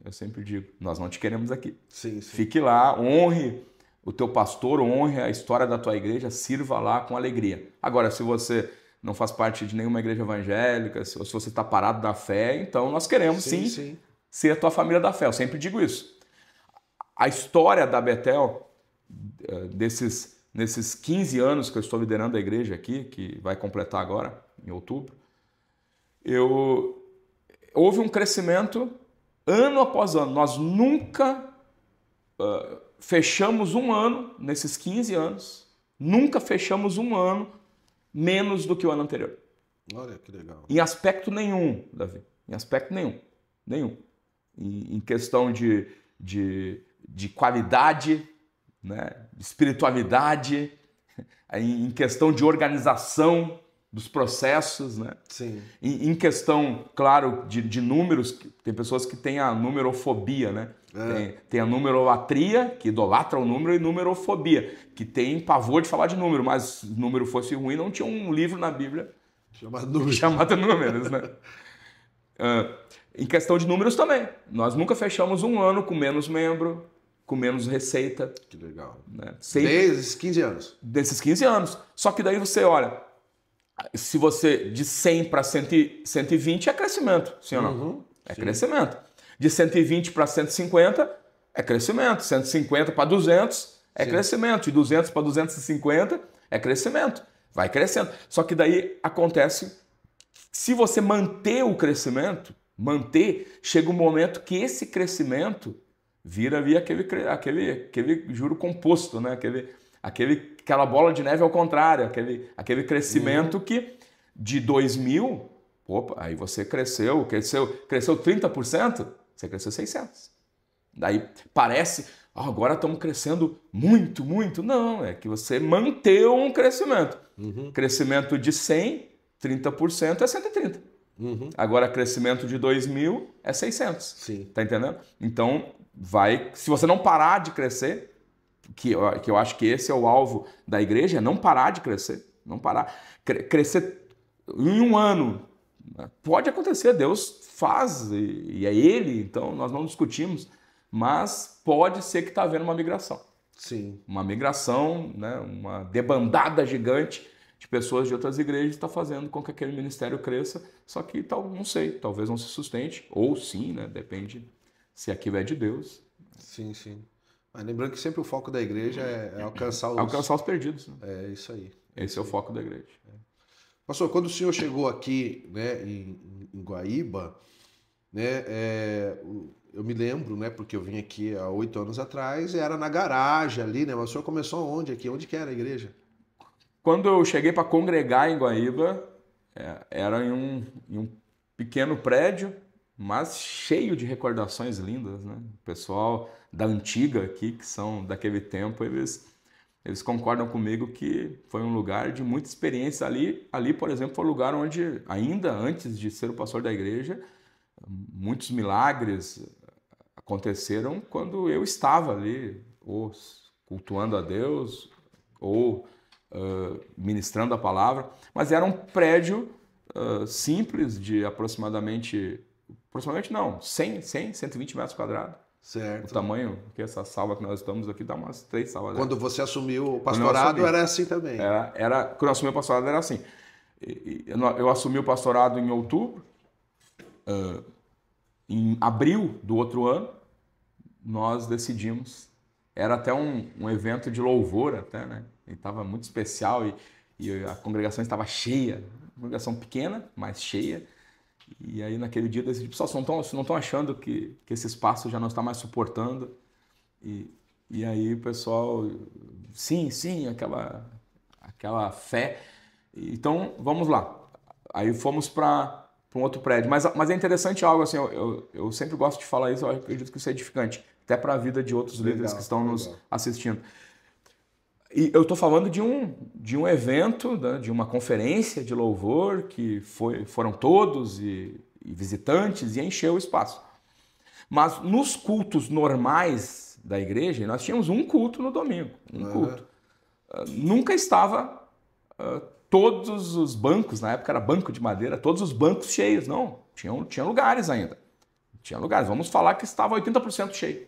Eu sempre digo, nós não te queremos aqui. Sim. Fique lá, honre o teu pastor, honre a história da tua igreja, sirva lá com alegria. Agora, se você não faz parte de nenhuma igreja evangélica, se você está parado da fé, então nós queremos sim ser a tua família da fé. Eu sempre digo isso. A história da Betel, nesses 15 anos que eu estou liderando a igreja aqui, que vai completar agora, em outubro, houve um crescimento ano após ano. Nós nunca fechamos um ano, nesses 15 anos, nunca fechamos um ano menos do que o ano anterior. Olha que legal. Em aspecto nenhum, Davi. Em aspecto nenhum. Nenhum. Em questão de qualidade, né? De espiritualidade, em questão de organização dos processos, né? Sim. Em questão, claro, de números, tem pessoas que têm a numerofobia, né? Tem a numerolatria, que idolatra o número, e numerofobia, que tem pavor de falar de número, mas se o número fosse ruim, não tinha um livro na Bíblia chamado números, né? Em questão de números também. Nós nunca fechamos um ano com menos membro, com menos receita. Que legal. Né? Desses 15 anos. Desses 15 anos. Só que daí você olha, se você de 100 para 120 é crescimento, sim ou não? É crescimento. De 120 para 150 é crescimento. 150 para 200 é crescimento. De 200 para 250 é crescimento. Vai crescendo. Só que daí acontece, se você manter o crescimento, chega um momento que esse crescimento vira aquele juro composto, né? Aquela bola de neve ao contrário, aquele crescimento que de 2.000, opa, aí você cresceu 30%, você cresceu 600. Daí parece, agora estamos crescendo muito, muito. Não, é que você manteve um crescimento. Crescimento de 100, 30% é 130. Agora, crescimento de 2.000 é 600. Sim. Tá entendendo? Então, se você não parar de crescer, que eu acho que esse é o alvo da igreja, é não parar de crescer. Não parar. Crescer em um ano. Pode acontecer, Deus faz, e é Ele, então nós não discutimos, mas pode ser que está havendo uma migração. Sim. Uma migração, né, uma debandada gigante de pessoas de outras igrejas está fazendo com que aquele ministério cresça, só que não sei, talvez não se sustente, ou sim, né, depende se aquilo é de Deus. Sim, sim. Mas lembrando que sempre o foco da igreja é alcançar os perdidos. Né? É isso aí. Esse é o foco da igreja. Pastor, quando o senhor chegou aqui, né, em Guaíba, né, eu me lembro, né, porque eu vim aqui há 8 anos atrás, e era na garagem ali, né? Mas o senhor começou onde aqui? Onde que era a igreja? Quando eu cheguei para congregar em Guaíba, era em um pequeno prédio, mas cheio de recordações lindas, né? O pessoal da antiga aqui, que são daquele tempo, eles concordam comigo que foi um lugar de muita experiência. Ali, por exemplo, foi um lugar onde, ainda antes de ser o pastor da igreja, muitos milagres aconteceram quando eu estava ali, ou cultuando a Deus, ou ministrando a palavra. Mas era um prédio simples, de aproximadamente não, 120 metros quadrados. Certo. O tamanho que essa sala que nós estamos aqui dá umas 3 salas. Quando você assumiu o pastorado, era assim também? Quando eu assumi o pastorado era assim. Eu assumi o pastorado em outubro. Em abril do outro ano, nós decidimos. Era até um evento de louvor, até, né? E estava muito especial e a congregação estava cheia. Uma congregação pequena, mas cheia. E aí naquele dia eu decidi, pessoal, vocês não estão achando que esse espaço já não está mais suportando? E aí o pessoal, sim, aquela fé. Então, vamos lá. Aí fomos para um outro prédio. Mas é interessante algo assim, eu sempre gosto de falar isso, eu acredito que isso é edificante, até para a vida de outros líderes que estão nos assistindo. E eu estou falando de um evento, né, de uma conferência de louvor que foram todos e visitantes e encheu o espaço. Mas nos cultos normais da igreja, nós tínhamos um culto no domingo, culto. Nunca estava todos os bancos, na época era banco de madeira, todos os bancos cheios, não. Tinha lugares ainda. Tinha lugares, vamos falar que estava 80% cheio.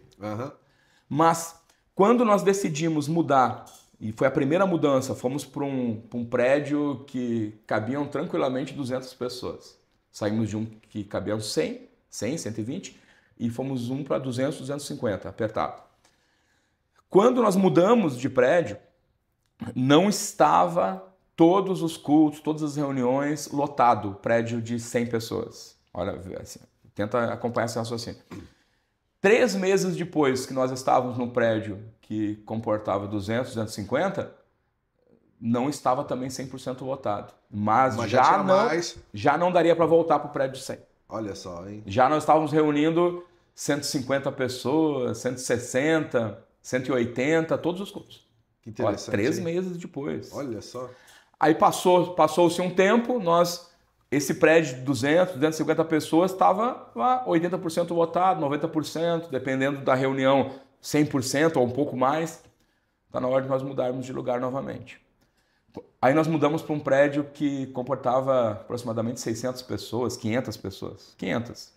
Mas quando nós decidimos mudar, e foi a primeira mudança, fomos para um prédio que cabiam tranquilamente 200 pessoas. Saímos de um que cabiam 100, 120, e fomos para 200, 250, apertado. Quando nós mudamos de prédio, não estava todos os cultos, todas as reuniões lotado, prédio de 100 pessoas. Olha, assim, tenta acompanhar esse raciocínio. 3 meses depois que nós estávamos no prédio que comportava 200, 250, não estava também 100% lotado. Mas já não daria para voltar para o prédio de 100. Olha só, hein? Já nós estávamos reunindo 150 pessoas, 160, 180, todos os cultos. Que interessante. 3 meses depois. Olha só. Aí passou-se um tempo, esse prédio de 200, 250 pessoas estava lá 80% lotado, 90%, dependendo da reunião, 100% ou um pouco mais. Está na hora de nós mudarmos de lugar novamente. Aí nós mudamos para um prédio que comportava aproximadamente 600 pessoas, 500 pessoas. 500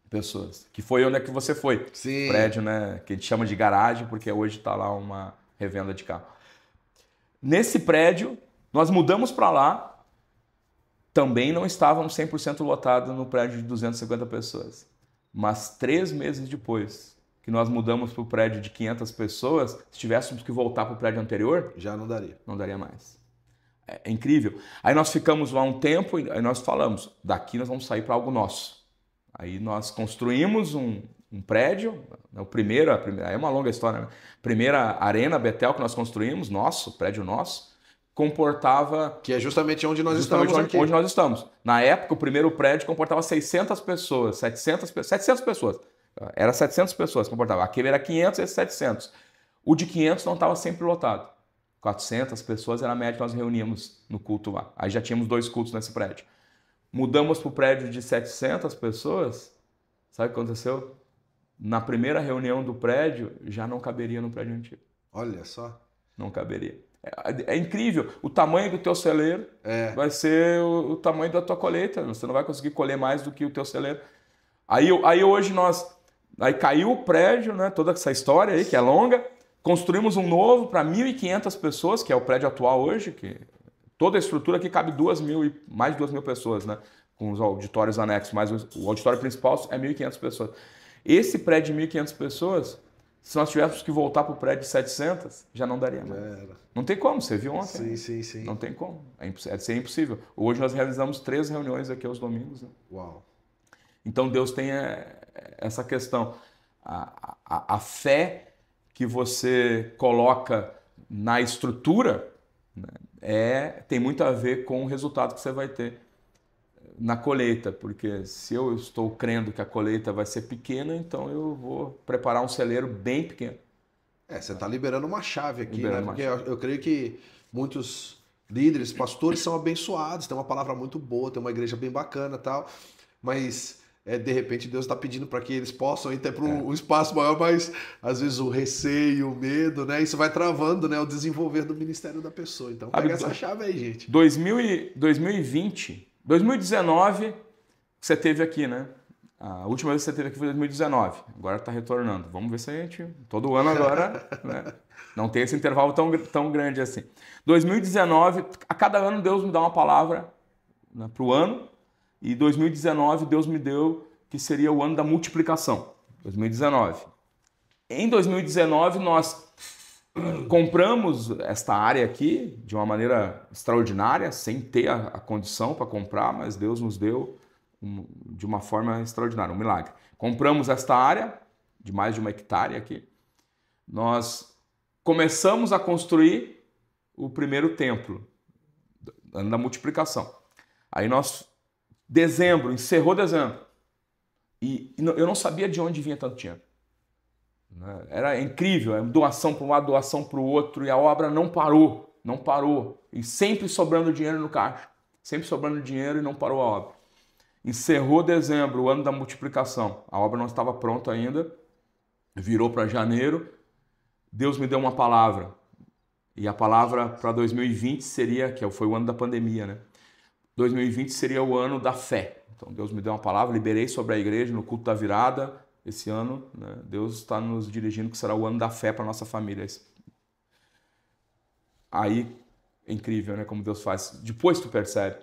pessoas. Que foi onde é que você foi. Sim. Prédio, né, que a gente chama de garagem, porque hoje está lá uma revenda de carro. Nesse prédio, nós mudamos para lá. Também não estávamos 100% lotados no prédio de 250 pessoas. Mas 3 meses depois que nós mudamos para o prédio de 500 pessoas, se tivéssemos que voltar para o prédio anterior... Já não daria. Não daria mais. É incrível. Aí nós ficamos lá um tempo e aí nós falamos, daqui nós vamos sair para algo nosso. Aí nós construímos um prédio, o primeiro, aí é uma longa história, né? Primeira Arena Betel que nós construímos, nosso, prédio nosso, comportava... Que é justamente onde nós estamos aqui. Onde nós estamos. Na época, o primeiro prédio comportava 600 pessoas, 700 pessoas. Era 700 pessoas que comportava. Aquele era 500 e esse 700. O de 500 não estava sempre lotado. 400 pessoas era a média que nós reuníamos no culto lá. Aí já tínhamos 2 cultos nesse prédio. Mudamos para o prédio de 700 pessoas. Sabe o que aconteceu? Na primeira reunião do prédio, já não caberia no prédio antigo. Olha só. Não caberia. É incrível. O tamanho do teu celeiro vai ser o tamanho da tua colheita. Você não vai conseguir colher mais do que o teu celeiro. Aí hoje Aí caiu o prédio, né? Toda essa história aí, que é longa. Construímos um novo para 1.500 pessoas, que é o prédio atual hoje, que toda a estrutura aqui cabe mais de 2.000 pessoas, né? Com os auditórios anexos, mas o auditório principal é 1.500 pessoas. Esse prédio de 1.500 pessoas, se nós tivéssemos que voltar para o prédio de 700, já não daria mais. Não tem como, você viu ontem. Sim. Não tem como, seria impossível. Hoje nós realizamos 3 reuniões aqui aos domingos. Né? Uau. Então Deus tem essa questão. A fé que você coloca na estrutura, né, tem muito a ver com o resultado que você vai ter na colheita, porque se eu estou crendo que a colheita vai ser pequena, então eu vou preparar um celeiro bem pequeno. Você está liberando uma chave aqui, né? Porque eu creio que muitos líderes, pastores são abençoados, tem uma palavra muito boa, tem uma igreja bem bacana e tal, mas de repente Deus está pedindo para que eles possam ir até para um espaço maior, mas às vezes o receio, o medo, né? Isso vai travando, né, o desenvolver do ministério da pessoa. Então pega essa chave aí, gente. 2019, você teve aqui, né? A última vez que você teve aqui foi em 2019. Agora está retornando. Vamos ver se a gente... Todo ano agora, né? Não tem esse intervalo tão grande assim. 2019, a cada ano Deus me dá uma palavra, né, para o ano. E 2019 Deus me deu que seria o ano da multiplicação. 2019. Em 2019 nós compramos esta área aqui de uma maneira extraordinária, sem ter a condição para comprar, mas Deus nos deu de uma forma extraordinária, um milagre. Compramos esta área de mais de 1 hectare aqui. Nós começamos a construir o primeiro templo, ano da multiplicação. Aí encerrou dezembro. E eu não sabia de onde vinha tanto dinheiro. Era incrível, doação para um lado, doação para o outro, e a obra não parou. E sempre sobrando dinheiro no caixa. Sempre sobrando dinheiro e não parou a obra. Encerrou dezembro, o ano da multiplicação. A obra não estava pronta ainda. Virou para janeiro. Deus me deu uma palavra. E a palavra para 2020 seria, foi o ano da pandemia, né? 2020 seria o ano da fé. Então Deus me deu uma palavra, liberei sobre a igreja no culto da virada esse ano. Né? Deus está nos dirigindo que será o ano da fé para a nossa família. Aí é incrível, né? Como Deus faz. Depois tu percebe.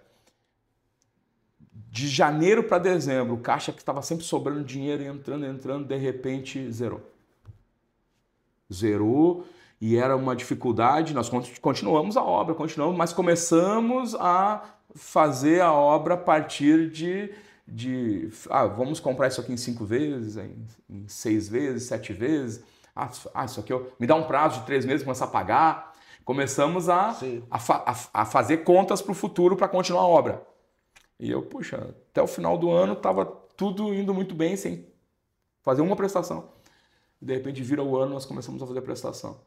De janeiro para dezembro, o caixa que estava sempre sobrando dinheiro, entrando, de repente zerou. Zerou. E era uma dificuldade. Nós continuamos a obra, mas começamos a fazer a obra a partir vamos comprar isso aqui em 5 vezes, em 6 vezes, 7 vezes. Isso aqui me dá um prazo de 3 meses para começar a pagar. Começamos a fazer contas para o futuro para continuar a obra. E eu, até o final do ano estava tudo indo muito bem, sem fazer uma prestação. De repente vira o ano, nós começamos a fazer a prestação.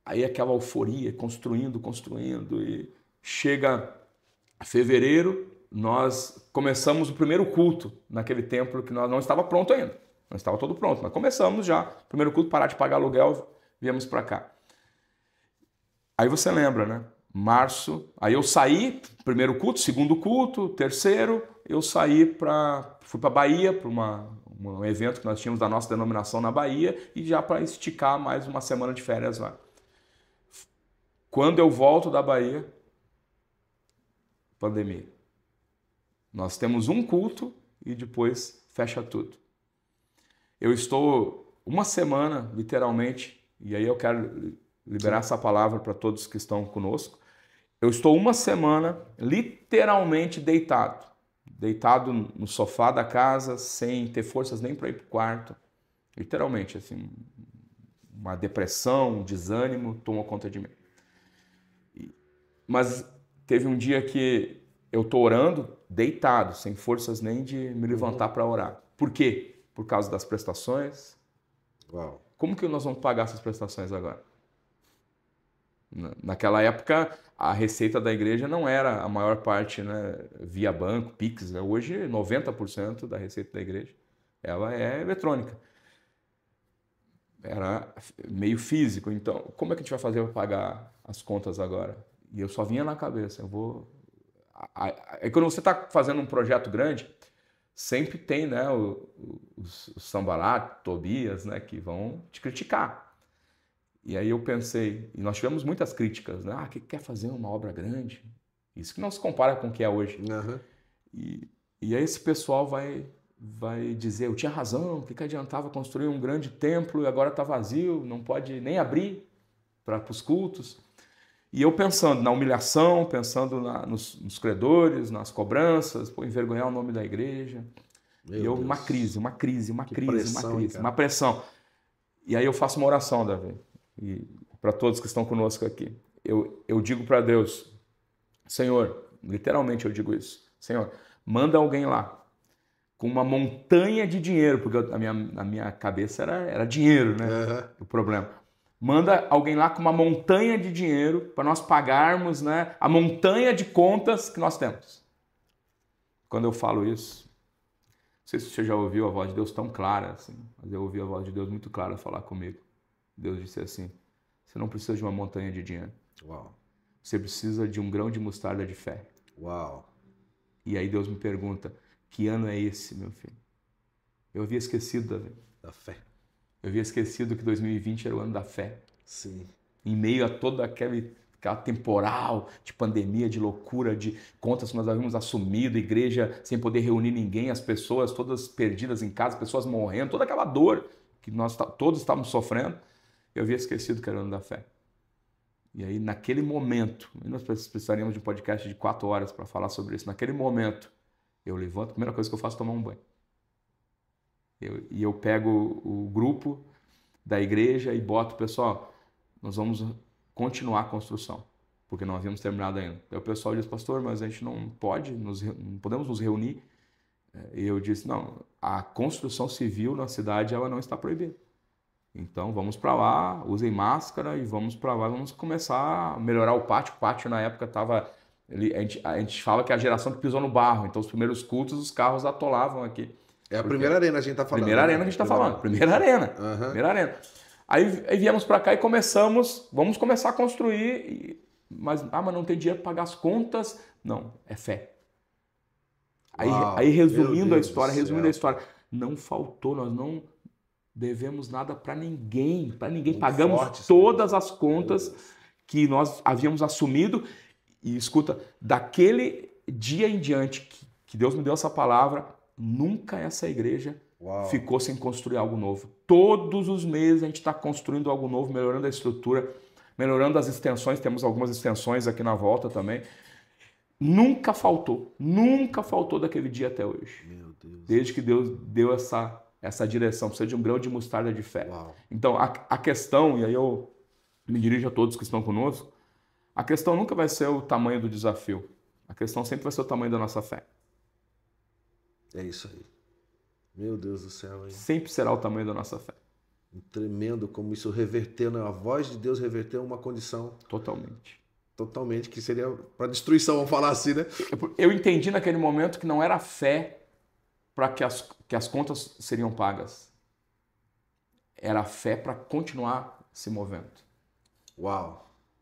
Aí aquela euforia, construindo, e chega fevereiro, nós começamos o primeiro culto naquele templo que nós não estava pronto ainda. Não estava todo pronto, mas começamos já. Primeiro culto, parar de pagar aluguel, viemos para cá. Aí você lembra, né? Março, aí eu saí, primeiro culto, segundo culto, terceiro, eu fui para Bahia, para um evento que nós tínhamos da nossa denominação na Bahia, e já para esticar mais uma semana de férias lá. Quando eu volto da Bahia, pandemia. Nós temos um culto e depois fecha tudo. Eu estou uma semana, literalmente, e aí eu quero liberar essa palavra para todos que estão conosco. eu estou uma semana literalmente deitado. Deitado no sofá da casa, sem ter forças nem para ir para o quarto. Literalmente, assim, uma depressão, um desânimo tomou conta de mim. Mas teve um dia que eu estou orando, deitado, sem forças nem de me levantar para orar. Por quê? Por causa das prestações. Uau. Como que nós vamos pagar essas prestações agora? Naquela época, a receita da igreja não era a maior parte, né, via banco, Pix. Né? Hoje, 90% da receita da igreja ela é eletrônica. Era meio físico. Então, como é que a gente vai fazer para pagar as contas agora? E eu só vinha na cabeça, eu vou... Aí quando você está fazendo um projeto grande, sempre tem, né, os Sambalat, Tobias, né, que vão te criticar. E aí eu pensei, e nós tivemos muitas críticas, né? Que quer fazer uma obra grande? Isso que não se compara com o que é hoje. Uhum. E aí esse pessoal vai dizer, eu tinha razão, o que adiantava construir um grande templo e agora está vazio, não pode nem abrir para os cultos. E eu pensando na humilhação, pensando nos credores, nas cobranças, envergonhar o nome da igreja. E eu, uma crise, uma pressão. E aí eu faço uma oração, Davi, e para todos que estão conosco aqui. Eu digo para Deus, Senhor, literalmente eu digo isso, Senhor, manda alguém lá com uma montanha de dinheiro, porque a minha cabeça era dinheiro, né? Uhum. O problema. Manda alguém lá com uma montanha de dinheiro para nós pagarmos, né, a montanha de contas que nós temos. Quando eu falo isso, não sei se você já ouviu a voz de Deus tão clara assim, mas eu ouvi a voz de Deus muito clara falar comigo. Deus disse assim, você não precisa de uma montanha de dinheiro. Uau. Você precisa de um grão de mostarda de fé. Uau. E aí Deus me pergunta, que ano é esse, meu filho? Eu havia esquecido da fé. Eu havia esquecido que 2020 era o ano da fé. Sim. Em meio a toda aquela temporal de pandemia, de loucura, de contas que nós havíamos assumido, igreja sem poder reunir ninguém, as pessoas todas perdidas em casa, pessoas morrendo, toda aquela dor que nós todos estávamos sofrendo, eu havia esquecido que era o ano da fé. E aí, naquele momento, nós precisaríamos de um podcast de 4 horas para falar sobre isso, naquele momento, eu levanto, a primeira coisa que eu faço é tomar um banho. E eu pego o grupo da igreja e boto, pessoal, nós vamos continuar a construção, porque não havíamos terminado ainda. Aí o pessoal diz, pastor, mas a gente não podemos nos reunir. E eu disse, não, a construção civil na cidade ela não está proibida. Então vamos para lá, usem máscara e vamos para lá, vamos começar a melhorar o pátio. O pátio na época estava... A gente fala que é a geração que pisou no barro, então os primeiros cultos os carros atolavam aqui. É a primeira arena a gente está falando. Primeira arena que a gente está falando. Primeira arena. Uhum. Primeira arena. Aí viemos para cá e vamos começar a construir, mas não tem dinheiro para pagar as contas. Não, é fé. Aí resumindo a história, não faltou, nós não devemos nada para ninguém. Pagamos todas as contas que nós havíamos assumido. E escuta, daquele dia em diante que Deus me deu essa palavra, nunca essa igreja ficou sem construir algo novo. Todos os meses a gente está construindo algo novo, melhorando a estrutura, melhorando as extensões. Temos algumas extensões aqui na volta também. Nunca faltou daquele dia até hoje. Meu Deus. Desde que Deus deu essa direção. Precisa de um grão de mostarda de fé. Uau. Então, a questão, e aí eu me dirijo a todos que estão conosco, a questão nunca vai ser o tamanho do desafio. A questão sempre vai ser o tamanho da nossa fé. É isso aí. Meu Deus do céu. Hein? Sempre será o tamanho da nossa fé. Tremendo como isso reverteu, né? A voz de Deus reverteu uma condição. Totalmente, que seria para destruição, vamos falar assim, né? Eu entendi naquele momento que não era fé para que as contas seriam pagas. Era fé para continuar se movendo. Uau!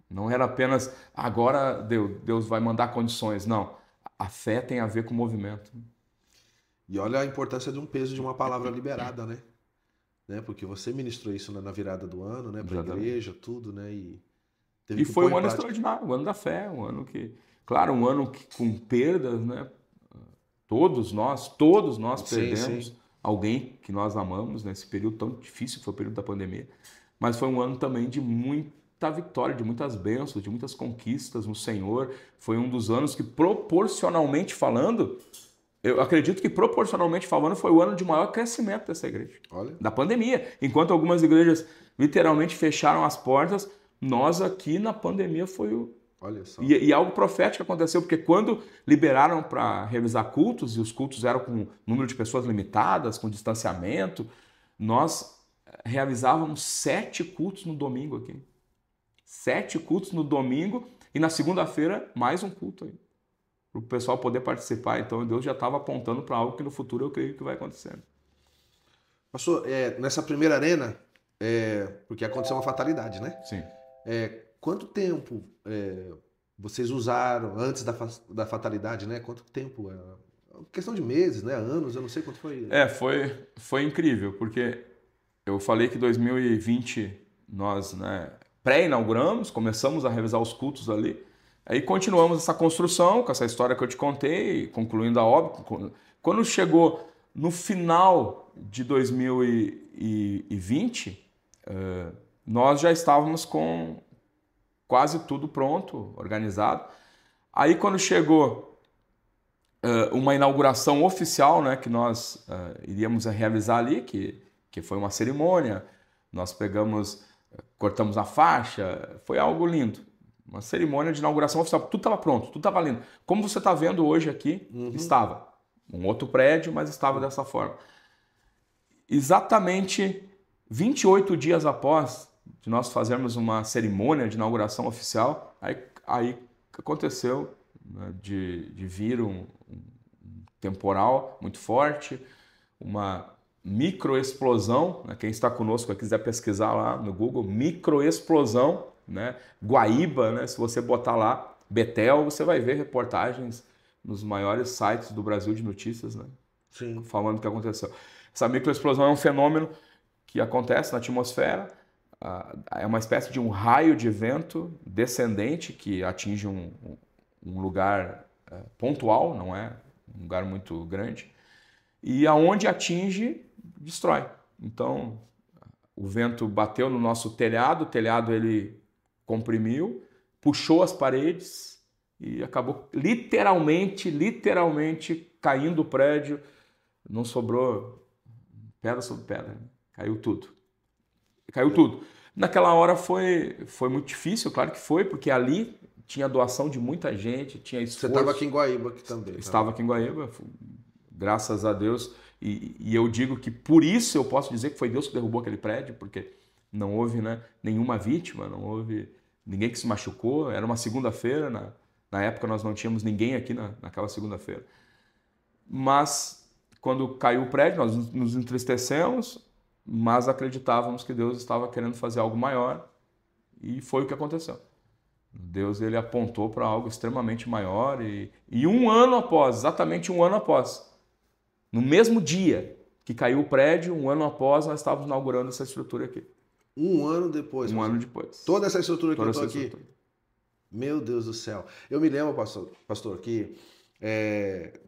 Não era apenas, agora Deus vai mandar condições. Não, a fé tem a ver com o movimento. E olha a importância de um peso de uma palavra liberada, né? Porque você ministrou isso na virada do ano, né? Para a igreja, tudo, né? E foi um ano extraordinário, um ano da fé, um ano que... Claro, um ano com perdas, né? Todos nós perdemos alguém que nós amamos nesse período tão difícil que foi o período da pandemia. Mas foi um ano também de muita vitória, de muitas bênçãos, de muitas conquistas no Senhor. Foi um dos anos que, proporcionalmente falando, eu acredito que proporcionalmente falando foi o ano de maior crescimento dessa igreja. Olha. Da pandemia. Enquanto algumas igrejas literalmente fecharam as portas, nós aqui na pandemia foi o... Olha só. E algo profético aconteceu, porque quando liberaram para realizar cultos, e os cultos eram com número de pessoas limitadas, com distanciamento, nós realizávamos 7 cultos no domingo aqui. 7 cultos no domingo e na segunda-feira mais um culto aí. Para o pessoal poder participar. Então Deus já estava apontando para algo que no futuro eu creio que vai acontecendo. Pastor, nessa primeira arena, porque aconteceu uma fatalidade, né? Sim. Quanto tempo vocês usaram antes da fatalidade, né? Quanto tempo? Questão de meses, né? Anos, eu não sei quanto foi. Foi incrível, porque eu falei que 2020 nós, né, pré-inauguramos, começamos a realizar os cultos ali, aí continuamos essa construção, com essa história que eu te contei, concluindo a obra. Quando chegou no final de 2020, nós já estávamos com quase tudo pronto, organizado. Aí quando chegou uma inauguração oficial, né, que nós iríamos realizar ali, que foi uma cerimônia, nós cortamos a faixa, foi algo lindo. Uma cerimônia de inauguração oficial, tudo estava pronto, tudo estava lindo. Como você está vendo hoje aqui, estava. Um outro prédio, mas estava dessa forma. Exatamente 28 dias após de nós fazermos uma cerimônia de inauguração oficial, aí aconteceu, né, de vir um temporal muito forte, uma microexplosão, né? Quem está conosco quiser pesquisar lá no Google, microexplosão, né? Guaíba, né? Se você botar lá Betel, você vai ver reportagens nos maiores sites do Brasil de notícias, né? Sim. Falando o que aconteceu. Essa microexplosão é um fenômeno que acontece na atmosfera, é uma espécie de um raio de vento descendente que atinge um lugar pontual, não é um lugar muito grande, e aonde atinge, destrói. Então, o vento bateu no nosso telhado, o telhado ele comprimiu, puxou as paredes e acabou literalmente caindo o prédio, não sobrou pedra sobre pedra, caiu tudo. Caiu tudo. Naquela hora foi muito difícil, claro que foi, porque ali tinha doação de muita gente, tinha esforço. Você estava aqui em Guaíba aqui também. Estava aqui em Guaíba, graças a Deus. E eu digo que por isso eu posso dizer que foi Deus que derrubou aquele prédio, porque não houve, né, nenhuma vítima, não houve ninguém que se machucou. Era uma segunda-feira, na época nós não tínhamos ninguém aqui naquela segunda-feira. Mas quando caiu o prédio, nós nos entristecemos, mas acreditávamos que Deus estava querendo fazer algo maior e foi o que aconteceu. Deus ele apontou para algo extremamente maior e um ano após, exatamente um ano após, no mesmo dia que caiu o prédio, um ano após, nós estávamos inaugurando essa estrutura aqui. Um ano depois? Um ano depois. Toda essa estrutura que eu estou aqui? Meu Deus do céu. Eu me lembro, pastor, que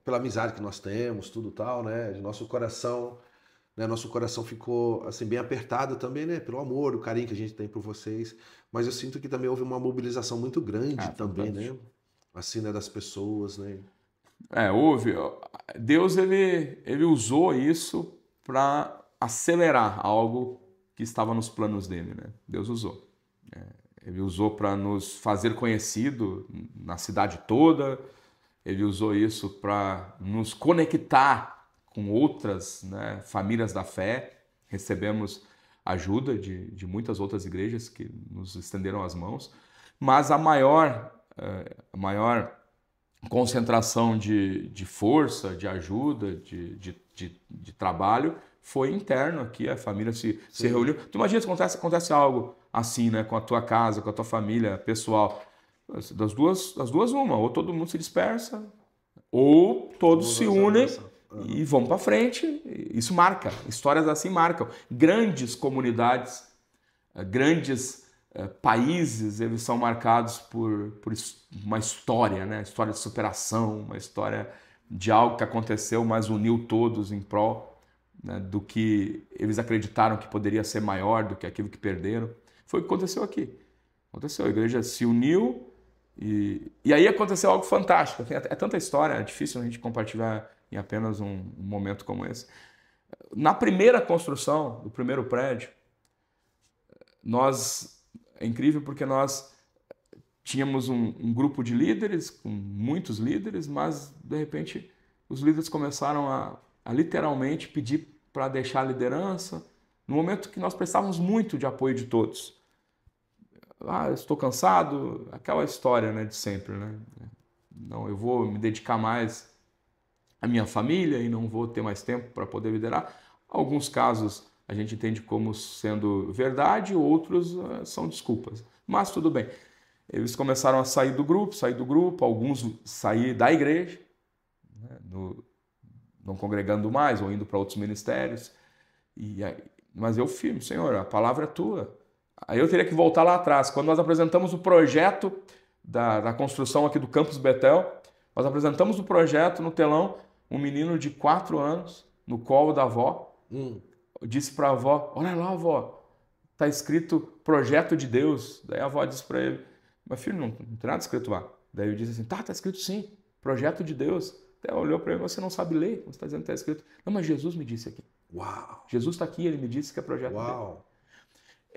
pela amizade que nós temos, tudo tal, né, de nosso coração... Nosso coração ficou assim bem apertado também, né? Pelo amor, o carinho que a gente tem por vocês. Mas eu sinto que também houve uma mobilização muito grande também, né? Assim, né? Das pessoas, né? Houve. Deus, ele usou isso para acelerar algo que estava nos planos dele, né? Deus usou. Ele usou para nos fazer conhecido na cidade toda. Ele usou isso para nos conectar com outras, né, famílias da fé. Recebemos ajuda de muitas outras igrejas que nos estenderam as mãos, mas a maior concentração de força, de ajuda, de trabalho foi interno aqui, a família se reuniu. Tu imagina se acontece algo assim, né, com a tua casa, com a tua família pessoal, das duas uma, ou todo mundo se dispersa, ou todos se unem e vamos para frente. Isso marca, histórias assim marcam. Grandes comunidades, grandes países, eles são marcados por uma história, né? História de superação, uma história de algo que aconteceu, mas uniu todos em prol, né, do que eles acreditaram que poderia ser maior do que aquilo que perderam. Foi o que aconteceu aqui. Aconteceu, a igreja se uniu e aí aconteceu algo fantástico. É tanta história, é difícil a gente compartilhar em apenas um momento como esse. Na primeira construção do primeiro prédio, é incrível porque nós tínhamos um grupo de líderes, com muitos líderes, mas de repente os líderes começaram a literalmente pedir para deixar a liderança, no momento que nós precisávamos muito de apoio de todos. Estou cansado, aquela história, né, de sempre, né? Não, eu vou me dedicar mais à minha família e não vou ter mais tempo para poder liderar. Alguns casos a gente entende como sendo verdade, outros são desculpas. Mas tudo bem. Eles começaram a sair do grupo, alguns sair da igreja, né, não congregando mais ou indo para outros ministérios. Mas eu firme, Senhor, a palavra é tua. Aí eu teria que voltar lá atrás. Quando nós apresentamos o projeto da construção aqui do Campus Betel, nós apresentamos o projeto no telão, um menino de 4 anos, no colo da avó, disse para a avó, olha lá, avó, está escrito Projeto de Deus. Daí a avó disse para ele, mas filho, não tem nada escrito lá. Daí ele disse assim, tá escrito sim, Projeto de Deus. Daí ela olhou para ele, você não sabe ler, você está dizendo que está escrito. Não, mas Jesus me disse aqui. Uau! Jesus está aqui, ele me disse que é Projeto de Deus. Uau!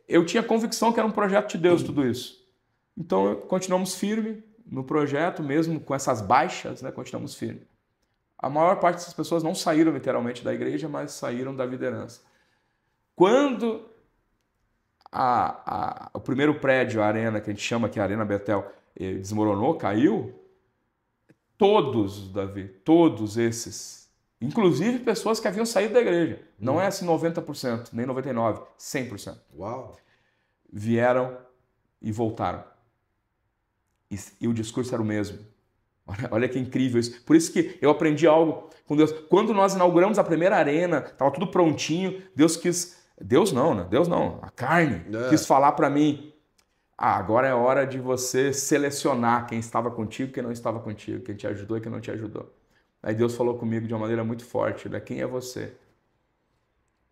Eu tinha convicção que era um projeto de Deus tudo isso. Então continuamos firmes no projeto, mesmo com essas baixas, né, continuamos firmes. A maior parte dessas pessoas não saíram literalmente da igreja, mas saíram da liderança. Quando o primeiro prédio, a arena, que a gente chama aqui a Arena Betel, desmoronou, caiu, todos, Davi, todos esses, inclusive pessoas que haviam saído da igreja, não é assim 90%, nem 99%, 100%. Uau! Vieram e voltaram. E o discurso era o mesmo. Olha que incrível isso. Por isso que eu aprendi algo com Deus. Quando nós inauguramos a primeira arena, estava tudo prontinho, Deus quis... Deus não, né? Deus não. A carne quis falar para mim, agora é hora de você selecionar quem estava contigo e quem não estava contigo, quem te ajudou e quem não te ajudou. Aí Deus falou comigo de uma maneira muito forte, né? Quem é você?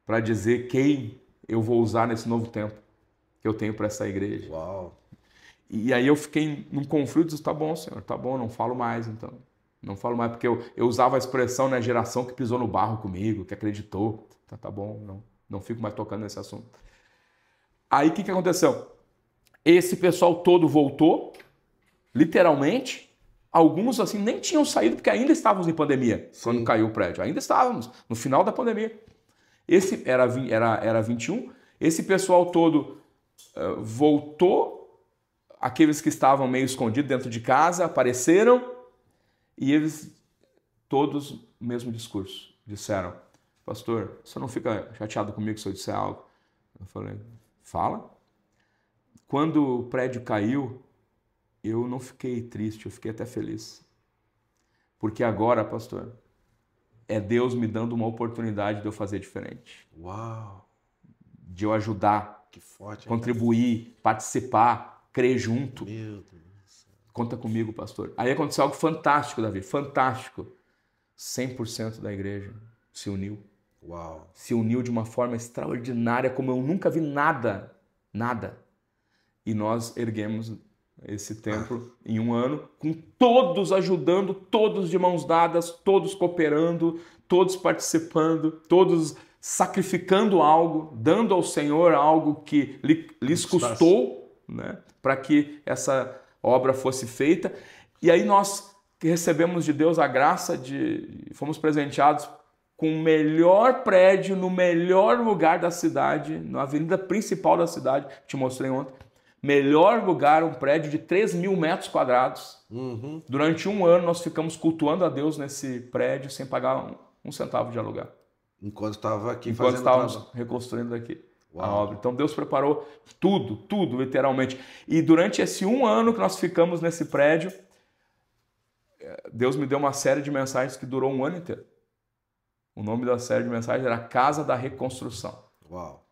Para dizer quem eu vou usar nesse novo tempo que eu tenho para essa igreja. Uau! E aí eu fiquei num conflito, disse, tá bom, Senhor, tá bom, não falo mais então. Não falo mais, porque eu usava a expressão, né, geração que pisou no barro comigo, que acreditou. Tá bom, não fico mais tocando nesse assunto. Aí o que aconteceu? Esse pessoal todo voltou, literalmente. Alguns assim nem tinham saído, porque ainda estávamos em pandemia. Sim. Quando caiu o prédio. Ainda estávamos, no final da pandemia. Esse era 21. Esse pessoal todo voltou. Aqueles que estavam meio escondidos dentro de casa apareceram e eles, todos, o mesmo discurso. Disseram, pastor, você não fica chateado comigo se eu disser algo? Eu falei, fala. Quando o prédio caiu, eu não fiquei triste, eu fiquei até feliz. Porque agora, pastor, é Deus me dando uma oportunidade de eu fazer diferente. Uau! De eu ajudar, que forte, contribuir, participar, crer junto. Meu Deus. Conta comigo, pastor. Aí aconteceu algo fantástico, Davi, fantástico. 100% da igreja se uniu. Uau. Se uniu de uma forma extraordinária, como eu nunca vi nada. E nós erguemos esse templo em um ano, com todos ajudando, todos de mãos dadas, todos cooperando, todos participando, todos sacrificando algo, dando ao Senhor algo que lhes custou, né, para que essa obra fosse feita. E aí nós recebemos de Deus a graça fomos presenteados com o melhor prédio no melhor lugar da cidade, na avenida principal da cidade, te mostrei ontem. Melhor lugar, um prédio de 3.000 metros quadrados. Uhum. Durante um ano nós ficamos cultuando a Deus nesse prédio sem pagar um centavo de aluguel. Enquanto estava aqui Enquanto estávamos reconstruindo aqui a obra. Então Deus preparou tudo, literalmente. E durante esse um ano que nós ficamos nesse prédio, Deus me deu uma série de mensagens que durou um ano inteiro. O nome da série de mensagens era Casa da Reconstrução. Uau.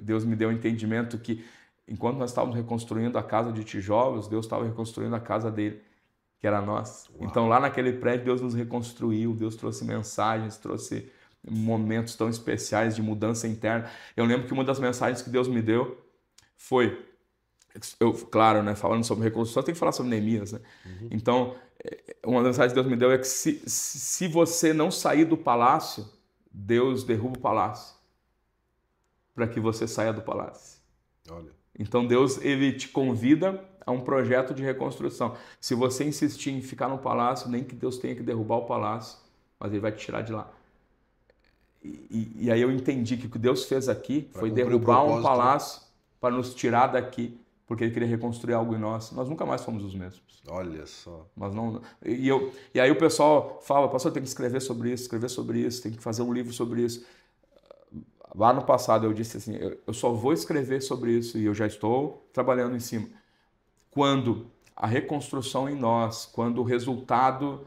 Deus me deu um entendimento que, enquanto nós estávamos reconstruindo a casa de tijolos, Deus estava reconstruindo a casa dele, que era nós. Uau. Então, lá naquele prédio, Deus nos reconstruiu, Deus trouxe mensagens, trouxe momentos tão especiais de mudança interna. Eu lembro que uma das mensagens que Deus me deu foi: claro, né, falando sobre reconstrução, tem que falar sobre Neemias, né? Então, uma das mensagens que Deus me deu é que se você não sair do palácio, Deus derruba o palácio para que você saia do palácio. Olha. Então Deus, ele te convida a um projeto de reconstrução. Se você insistir em ficar no palácio, nem que Deus tenha que derrubar o palácio, mas ele vai te tirar de lá. E aí eu entendi que o que Deus fez aqui foi derrubar um palácio para nos tirar daqui, porque ele queria reconstruir algo em nós. Nós nunca mais fomos os mesmos. Olha só. Mas não, e aí o pessoal fala, pastor, tem que escrever sobre isso, tem que fazer um livro sobre isso. Lá no passado eu disse assim, eu só vou escrever sobre isso e eu já estou trabalhando em cima. Quando a reconstrução em nós, quando o resultado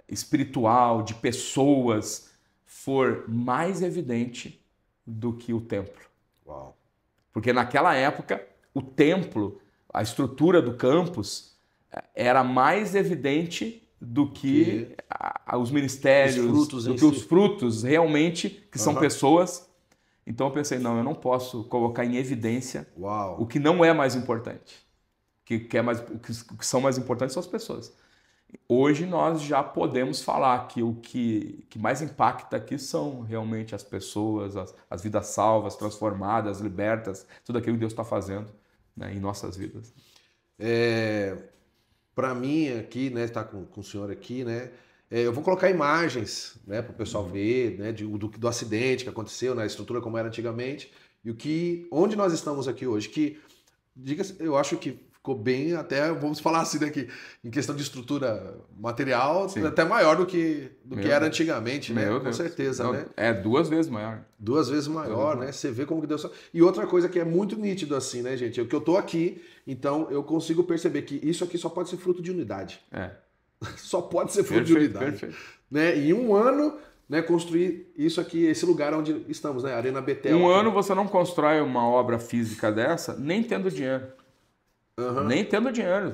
espiritual de pessoas for mais evidente do que o templo. Uau. Porque naquela época, o templo, a estrutura do campus, era mais evidente do que os ministérios, do que os frutos realmente, que são pessoas. Então eu pensei, não, eu não posso colocar em evidência o que não é mais importante. O que são mais importantes são as pessoas. Hoje nós já podemos falar que o que mais impacta aqui são realmente as pessoas, as vidas salvas, transformadas, libertas, tudo aquilo que Deus está fazendo, né, em nossas vidas. Para mim aqui, né, tá com o senhor aqui, né, eu vou colocar imagens, né, para o pessoal ver, né, do acidente que aconteceu, né, a estrutura como era antigamente e onde nós estamos aqui hoje, que eu acho que ficou bem, até vamos falar assim, né, que em questão de estrutura material, até maior do que era antigamente, né? Com certeza, né? É 2 vezes maior. 2 vezes maior, né? Você vê como que Deus... E outra coisa que é muito nítido assim, né, gente? É que eu tô aqui, então eu consigo perceber que isso aqui só pode ser fruto de unidade. Só pode ser fruto de unidade. Perfeito. Né? Em um ano, né, construir isso aqui, esse lugar onde estamos, né? Arena Betel. Um ano você não constrói uma obra física dessa, nem tendo dinheiro. Nem tendo dinheiro.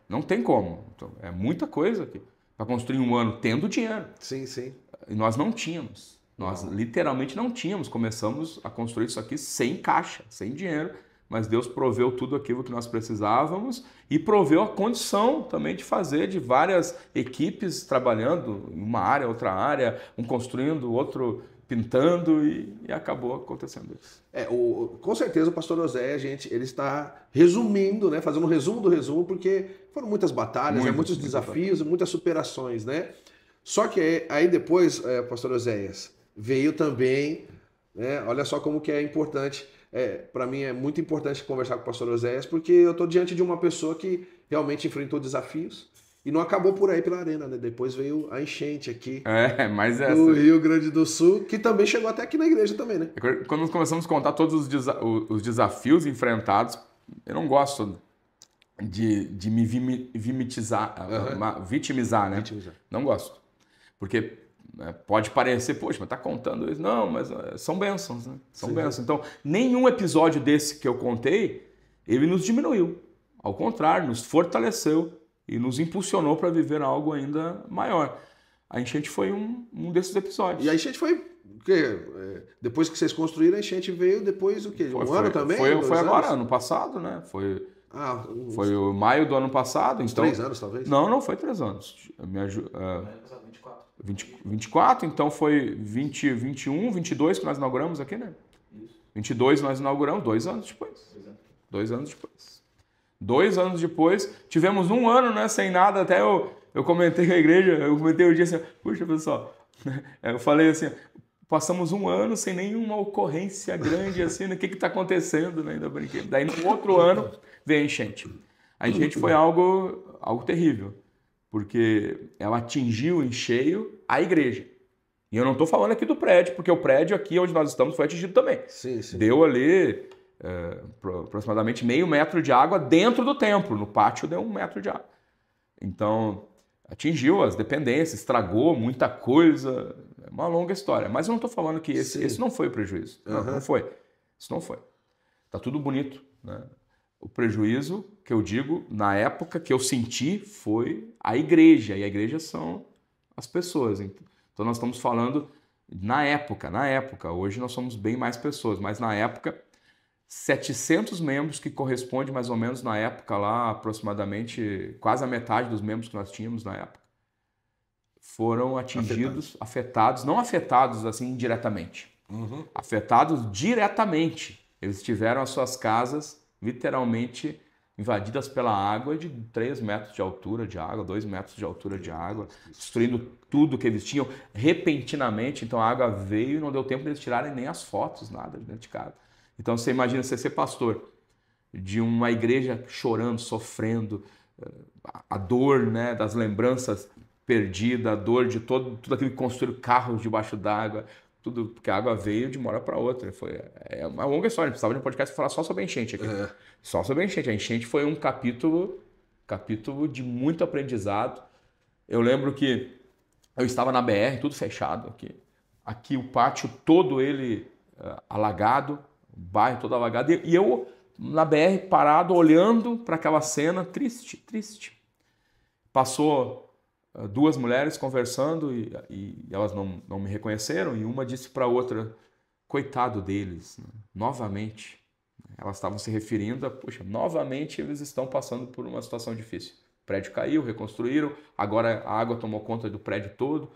Não tem como. Então, é muita coisa aqui para construir um ano tendo dinheiro. Sim, sim. E nós não tínhamos. Nós literalmente não tínhamos. Começamos a construir isso aqui sem caixa, sem dinheiro. Mas Deus proveu tudo aquilo que nós precisávamos e proveu a condição também de fazer, de várias equipes trabalhando em uma área, outra área, um construindo, outro pintando e acabou acontecendo isso. Com certeza o pastor Oséias, gente, ele está resumindo, né, fazendo um resumo do resumo, porque foram muitas batalhas, muitos desafios, muitas superações, né? Só que aí depois, pastor Oséias, veio também, né, olha só como que é importante, para mim é muito importante conversar com o pastor Oséias, porque eu estou diante de uma pessoa que realmente enfrentou desafios, e não acabou por aí pela arena, né? Depois veio a enchente aqui do Rio Grande do Sul, que também chegou até aqui na igreja também, né? Quando nós começamos a contar todos os desafios enfrentados, eu não gosto de me vitimizar, né? Vitimizar. Não gosto. Porque pode parecer, poxa, mas tá contando isso. Não, mas são bênçãos, né? São bênçãos. Então, nenhum episódio desse que eu contei, ele nos diminuiu. Ao contrário, nos fortaleceu e nos impulsionou para viver algo ainda maior. A enchente foi um desses episódios. E a enchente foi... depois que vocês construíram, a enchente veio depois o quê? Um ano também? Foi agora, ano passado, né? Foi o maio do ano passado. Uns 3 anos, talvez? Não, foi 3 anos. 24, então foi 20, 21, 22 que nós inauguramos aqui, né? Isso. 22 nós inauguramos, 2 anos depois. 2 anos depois. 2 anos depois, tivemos 1 ano, né, sem nada, até eu comentei com a igreja, eu comentei o dia assim, puxa pessoal, eu falei assim, passamos 1 ano sem nenhuma ocorrência grande assim, o que está acontecendo, né, ainda brinquei. Daí no outro ano veio a enchente. A enchente foi algo terrível, porque ela atingiu em cheio a igreja. E eu não estou falando aqui do prédio, porque o prédio aqui onde nós estamos foi atingido também. Sim. Deu ali... aproximadamente meio metro de água dentro do templo. No pátio deu 1 metro de água. Então, atingiu as dependências, estragou muita coisa. É uma longa história. Mas eu não estou falando que esse não foi o prejuízo. Não foi. Isso não foi. Está tudo bonito, né? O prejuízo que eu digo, na época que eu senti, foi a igreja. E a igreja são as pessoas. Então, nós estamos falando na época. Hoje nós somos bem mais pessoas. Mas na época... 700 membros, que corresponde mais ou menos na época lá, aproximadamente quase a metade dos membros que nós tínhamos na época, foram atingidos, afetados, não afetados assim indiretamente, afetados diretamente. Eles tiveram as suas casas literalmente invadidas pela água de 3 metros de altura de água, 2 metros de altura de água, destruindo tudo que eles tinham repentinamente. Então a água veio e não deu tempo de eles tirarem nem as fotos, nada de dentro de casa. Então você imagina você ser pastor de uma igreja chorando, sofrendo, a dor, né, das lembranças perdidas, a dor de tudo aquilo que construíram carros debaixo d'água, tudo, porque a água veio de uma hora para outra. É uma longa história, a gente precisava de um podcast para falar só sobre a enchente aqui. Só sobre a enchente. A enchente foi um capítulo de muito aprendizado. Eu lembro que eu estava na BR, tudo fechado aqui. Aqui o pátio todo ele alagado, o bairro todo alagado. E eu na BR parado, olhando para aquela cena, triste, triste. Passou 2 mulheres conversando e elas não me reconheceram, e uma disse para a outra, coitado deles, né? Novamente. Elas estavam se referindo a, poxa, novamente eles estão passando por uma situação difícil. O prédio caiu, reconstruíram, agora a água tomou conta do prédio todo.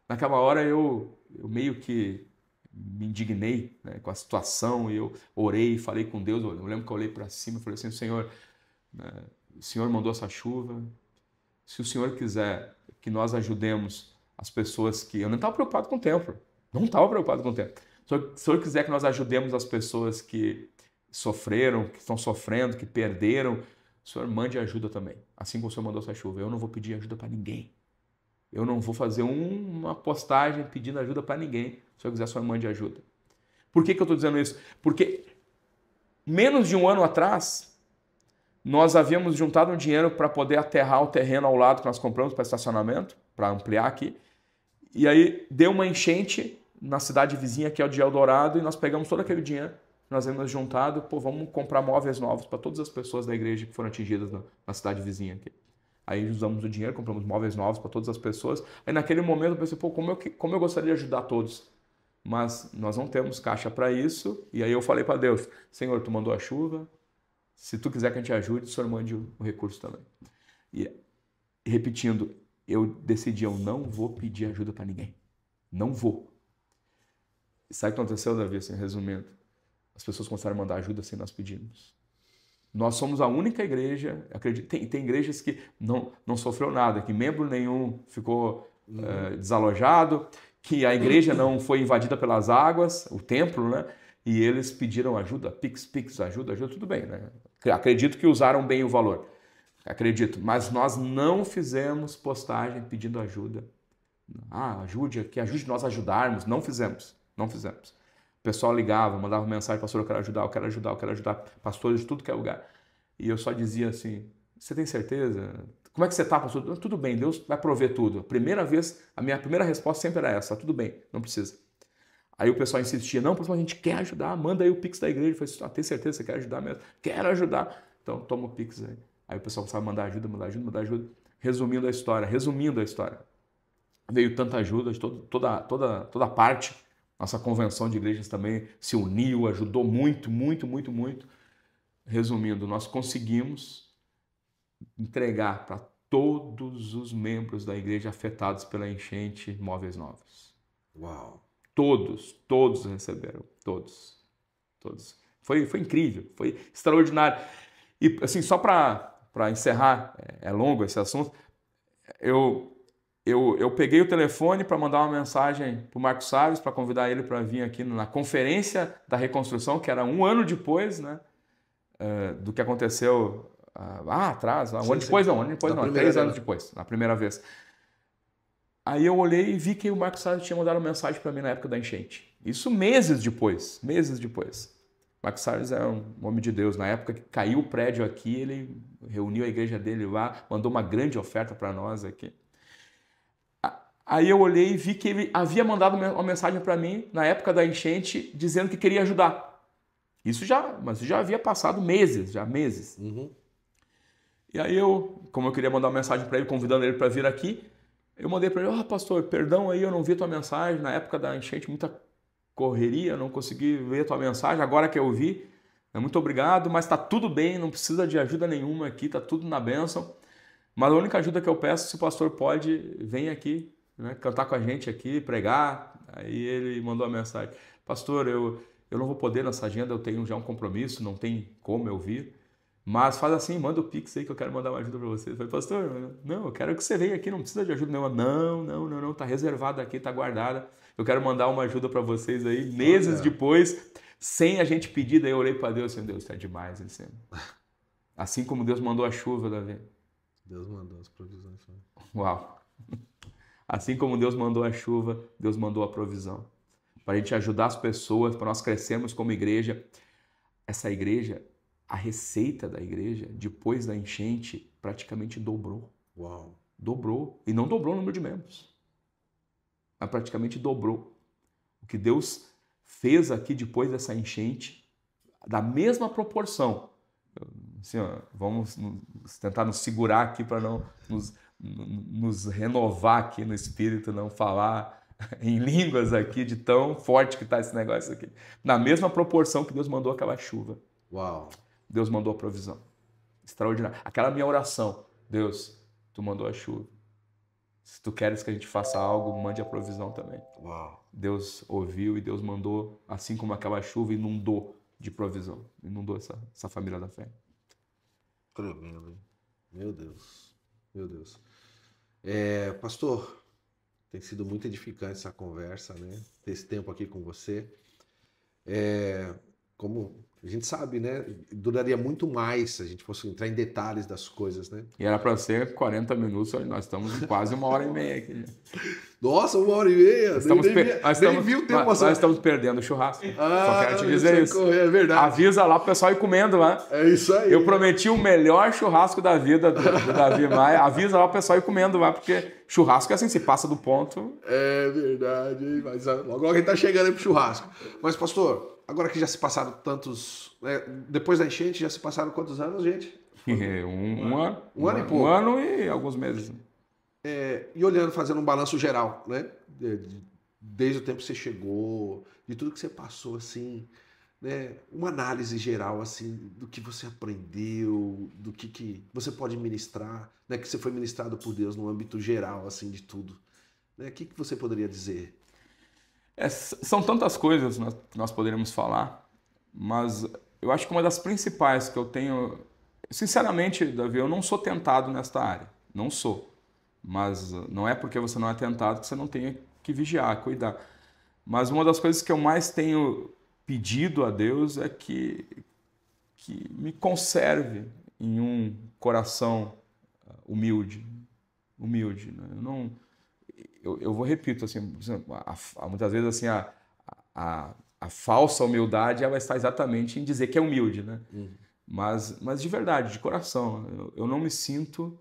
Naquela hora eu meio que me indignei, né, com a situação, e eu orei, falei com Deus. Eu lembro que eu olhei para cima e falei assim, Senhor, né, o Senhor mandou essa chuva, se o Senhor quiser que nós ajudemos as pessoas que... Eu não estava preocupado com o templo, não estava preocupado com o templo. Se o Senhor quiser que nós ajudemos as pessoas que sofreram, que estão sofrendo, que perderam, o Senhor mande ajuda também. Assim como o Senhor mandou essa chuva. Eu não vou pedir ajuda para ninguém. Eu não vou fazer uma postagem pedindo ajuda para ninguém. Se o Senhor quiser, o Senhor mande ajuda. Por que eu estou dizendo isso? Porque menos de um ano atrás, nós havíamos juntado um dinheiro para poder aterrar o terreno ao lado que nós compramos para estacionamento, para ampliar aqui. E aí deu uma enchente na cidade vizinha, que é o de Eldorado, e nós pegamos todo aquele dinheiro, nós havíamos juntado, vamos comprar móveis novos para todas as pessoas da igreja que foram atingidas na cidade vizinha aqui. Aí usamos o dinheiro, compramos móveis novos para todas as pessoas. Aí naquele momento eu pensei, como eu gostaria de ajudar todos. Mas nós não temos caixa para isso. E aí eu falei para Deus, Senhor, tu mandou a chuva, se tu quiser que a gente ajude, o Senhor mande o recurso também. E repetindo, eu decidi, eu não vou pedir ajuda para ninguém. Não vou. E sabe o que aconteceu, Davi, assim, resumindo? As pessoas começaram a mandar ajuda sem nós pedirmos. Nós somos a única igreja, acredito, tem igrejas que não sofreu nada, que membro nenhum ficou desalojado, que a igreja não foi invadida pelas águas, o templo, né? E eles pediram ajuda, pix, ajuda, tudo bem, né? Acredito que usaram bem o valor, acredito, mas nós não fizemos postagem pedindo ajuda. Que ajude nós a ajudarmos, não fizemos. O pessoal ligava, mandava mensagem, pastor, eu quero ajudar, pastores de tudo que é lugar. E eu só dizia assim, você tem certeza? Como é que você está, pastor? Tudo bem, Deus vai prover tudo. A minha primeira resposta sempre era essa, tudo bem, não precisa. Aí o pessoal insistia, não, pastor, a gente quer ajudar, manda aí o Pix da igreja. Eu falei, tem certeza que você quer ajudar mesmo? Quero ajudar. Então, toma o Pix aí. Aí o pessoal começava a mandar ajuda. Resumindo a história. Veio tanta ajuda de toda parte. Nossa convenção de igrejas também se uniu, ajudou muito. Resumindo, nós conseguimos entregar para todos os membros da igreja afetados pela enchente móveis novos. Uau! Todos receberam, todos. Foi incrível, foi extraordinário. E assim, só para encerrar, é longo esse assunto, eu peguei o telefone para mandar uma mensagem para o Marcos Salles, para convidar ele para vir aqui na conferência da reconstrução, que era um ano depois, né, do que aconteceu atrás. Um ano depois não, 3 anos depois, na primeira vez. Aí eu olhei e vi que o Marcos Salles tinha mandado uma mensagem para mim na época da enchente. Isso meses depois. Marcos Salles é um homem de Deus. Na época que caiu o prédio aqui, ele reuniu a igreja dele lá, mandou uma grande oferta para nós aqui. Aí eu olhei e vi que ele havia mandado uma mensagem para mim na época da enchente, dizendo que queria ajudar. Mas já havia passado meses. Uhum. E aí como eu queria mandar uma mensagem para ele, convidando ele para vir aqui, eu mandei para ele, pastor, perdão aí, eu não vi tua mensagem, na época da enchente, muita correria, não consegui ver tua mensagem, agora que eu vi, Muito obrigado, mas está tudo bem, não precisa de ajuda nenhuma aqui, está tudo na bênção. Mas a única ajuda que eu peço, se o pastor pode, vem aqui, né, cantar com a gente aqui, pregar. Aí ele mandou a mensagem: pastor, eu não vou poder nessa agenda, eu tenho já um compromisso, não tem como eu vir. Mas faz assim, manda o Pix aí que eu quero mandar uma ajuda para você. Eu falei: pastor, não, eu quero que você venha aqui, não precisa de ajuda nenhuma. Não, tá reservado aqui, tá guardada. Eu quero mandar uma ajuda para vocês aí, meses depois, sem a gente pedir. Daí eu olhei para Deus e Deus, tá demais. Assim como Deus mandou a chuva, Davi. Deus mandou as provisões. Uau! Assim como Deus mandou a chuva, Deus mandou a provisão. Para a gente ajudar as pessoas, para nós crescermos como igreja. Essa igreja, a receita da igreja, depois da enchente, praticamente dobrou. Uau! Dobrou. E não dobrou o número de membros. Mas praticamente dobrou. O que Deus fez aqui depois dessa enchente, da mesma proporção. Assim, ó, vamos tentar nos segurar aqui para não nos renovar aqui no espírito, não falar em línguas aqui de tão forte que está esse negócio aqui. Na mesma proporção que Deus mandou aquela chuva. Uau! Deus mandou a provisão. Extraordinário. Aquela minha oração: Deus, tu mandou a chuva. Se tu queres que a gente faça algo, mande a provisão também. Uau! Deus ouviu e Deus mandou, assim como aquela chuva inundou de provisão. Inundou essa família da fé. Tremendo, hein? Meu Deus. Meu Deus. Pastor, tem sido muito edificante essa conversa, né? Ter esse tempo aqui com você. Como a gente sabe, né? Duraria muito mais se a gente fosse entrar em detalhes das coisas, né? E era para ser 40 minutos, nós estamos em quase 1h30 aqui. Nossa, 1h30? Nem vi o tempo passar. Nós estamos perdendo o churrasco. Só quero te dizer isso. É verdade. Avisa lá o pessoal ir comendo lá. É isso aí. Eu prometi o melhor churrasco da vida do Davi Maia. Avisa lá o pessoal ir comendo lá, porque churrasco é assim, se passa do ponto. É verdade, mas logo a gente tá chegando aí pro churrasco. Mas, pastor, agora que já se passaram tantos... depois da enchente, já se passaram quantos anos, gente? Um ano. Um ano e pouco. Um ano e alguns meses. E olhando, fazendo um balanço geral, né? Desde o tempo que você chegou, de tudo que você passou, assim, né? Uma análise geral, assim, do que você aprendeu, do que você pode ministrar, né? Que você foi ministrado por Deus no âmbito geral, assim, de tudo. Né? O que você poderia dizer? São tantas coisas que nós poderíamos falar, mas eu acho que uma das principais que eu tenho... Sinceramente, Davi, eu não sou tentado nesta área. Não sou. Mas não é porque você não é tentado que você não tenha que vigiar, cuidar. Mas uma das coisas que eu mais tenho pedido a Deus é que me conserve em um coração humilde. Humilde. Né? Eu vou repito, assim, muitas vezes assim, a falsa humildade ela está exatamente em dizer que é humilde. Né? Mas de verdade, de coração, eu não me sinto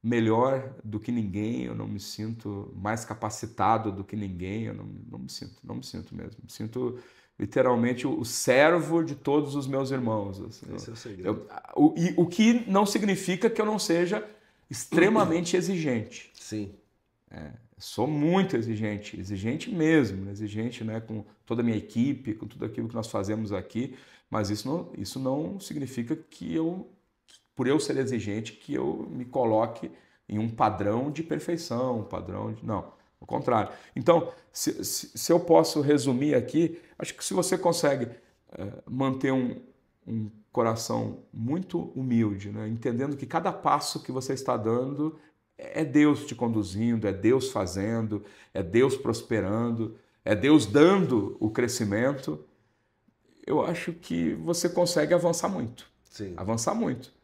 melhor do que ninguém, eu não me sinto mais capacitado do que ninguém, eu não me sinto mesmo. Me sinto literalmente o servo de todos os meus irmãos. Assim, esse é o segredo. O que não significa que eu não seja extremamente exigente. Sim. Sou muito exigente mesmo, exigente, né, com toda a minha equipe, com tudo aquilo que nós fazemos aqui, mas isso não significa que por eu ser exigente, que eu me coloque em um padrão de perfeição, Não, ao contrário. Então, se eu posso resumir aqui, acho que se você consegue manter um coração muito humilde, né? Entendendo que cada passo que você está dando é Deus te conduzindo, é Deus fazendo, é Deus prosperando, é Deus dando o crescimento, eu acho que você consegue avançar muito. Sim. Avançar muito.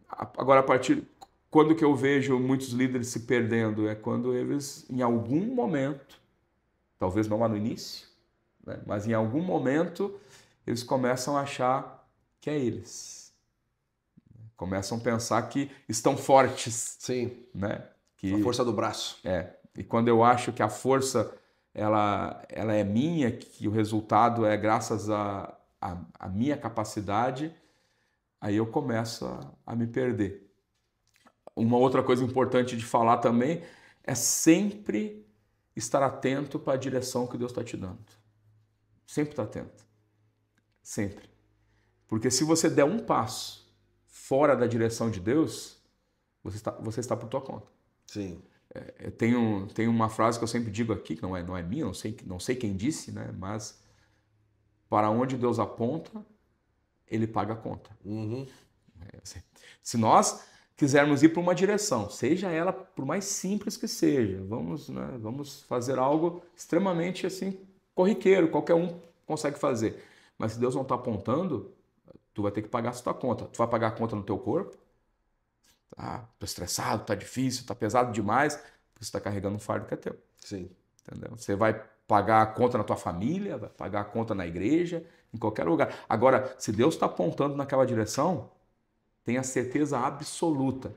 Agora, quando que eu vejo muitos líderes se perdendo é quando eles, em algum momento, talvez não lá no início, né, mas em algum momento, eles começam a achar que é eles. Começam a pensar que estão fortes. Sim. Né? A força do braço. E quando eu acho que a força ela é minha, que o resultado é graças à minha capacidade, aí eu começo a me perder. Uma outra coisa importante de falar também é sempre estar atento para a direção que Deus está te dando. Sempre estar atento. Sempre. Porque se você der um passo fora da direção de Deus, você está por tua conta. Sim. Tem uma frase que eu sempre digo aqui, que não é minha, não sei quem disse, né? Mas para onde Deus aponta, Ele paga a conta. Uhum. Se nós quisermos ir para uma direção, seja ela por mais simples que seja, vamos fazer algo extremamente assim corriqueiro, qualquer um consegue fazer. Mas se Deus não está apontando, tu vai ter que pagar a tua conta. Tu vai pagar a conta no teu corpo? Tô estressado, tá difícil, tá pesado demais, você está carregando um fardo que é teu. Sim. Entendeu? Você vai pagar a conta na tua família, vai pagar a conta na igreja, em qualquer lugar. Agora, se Deus está apontando naquela direção, tenha certeza absoluta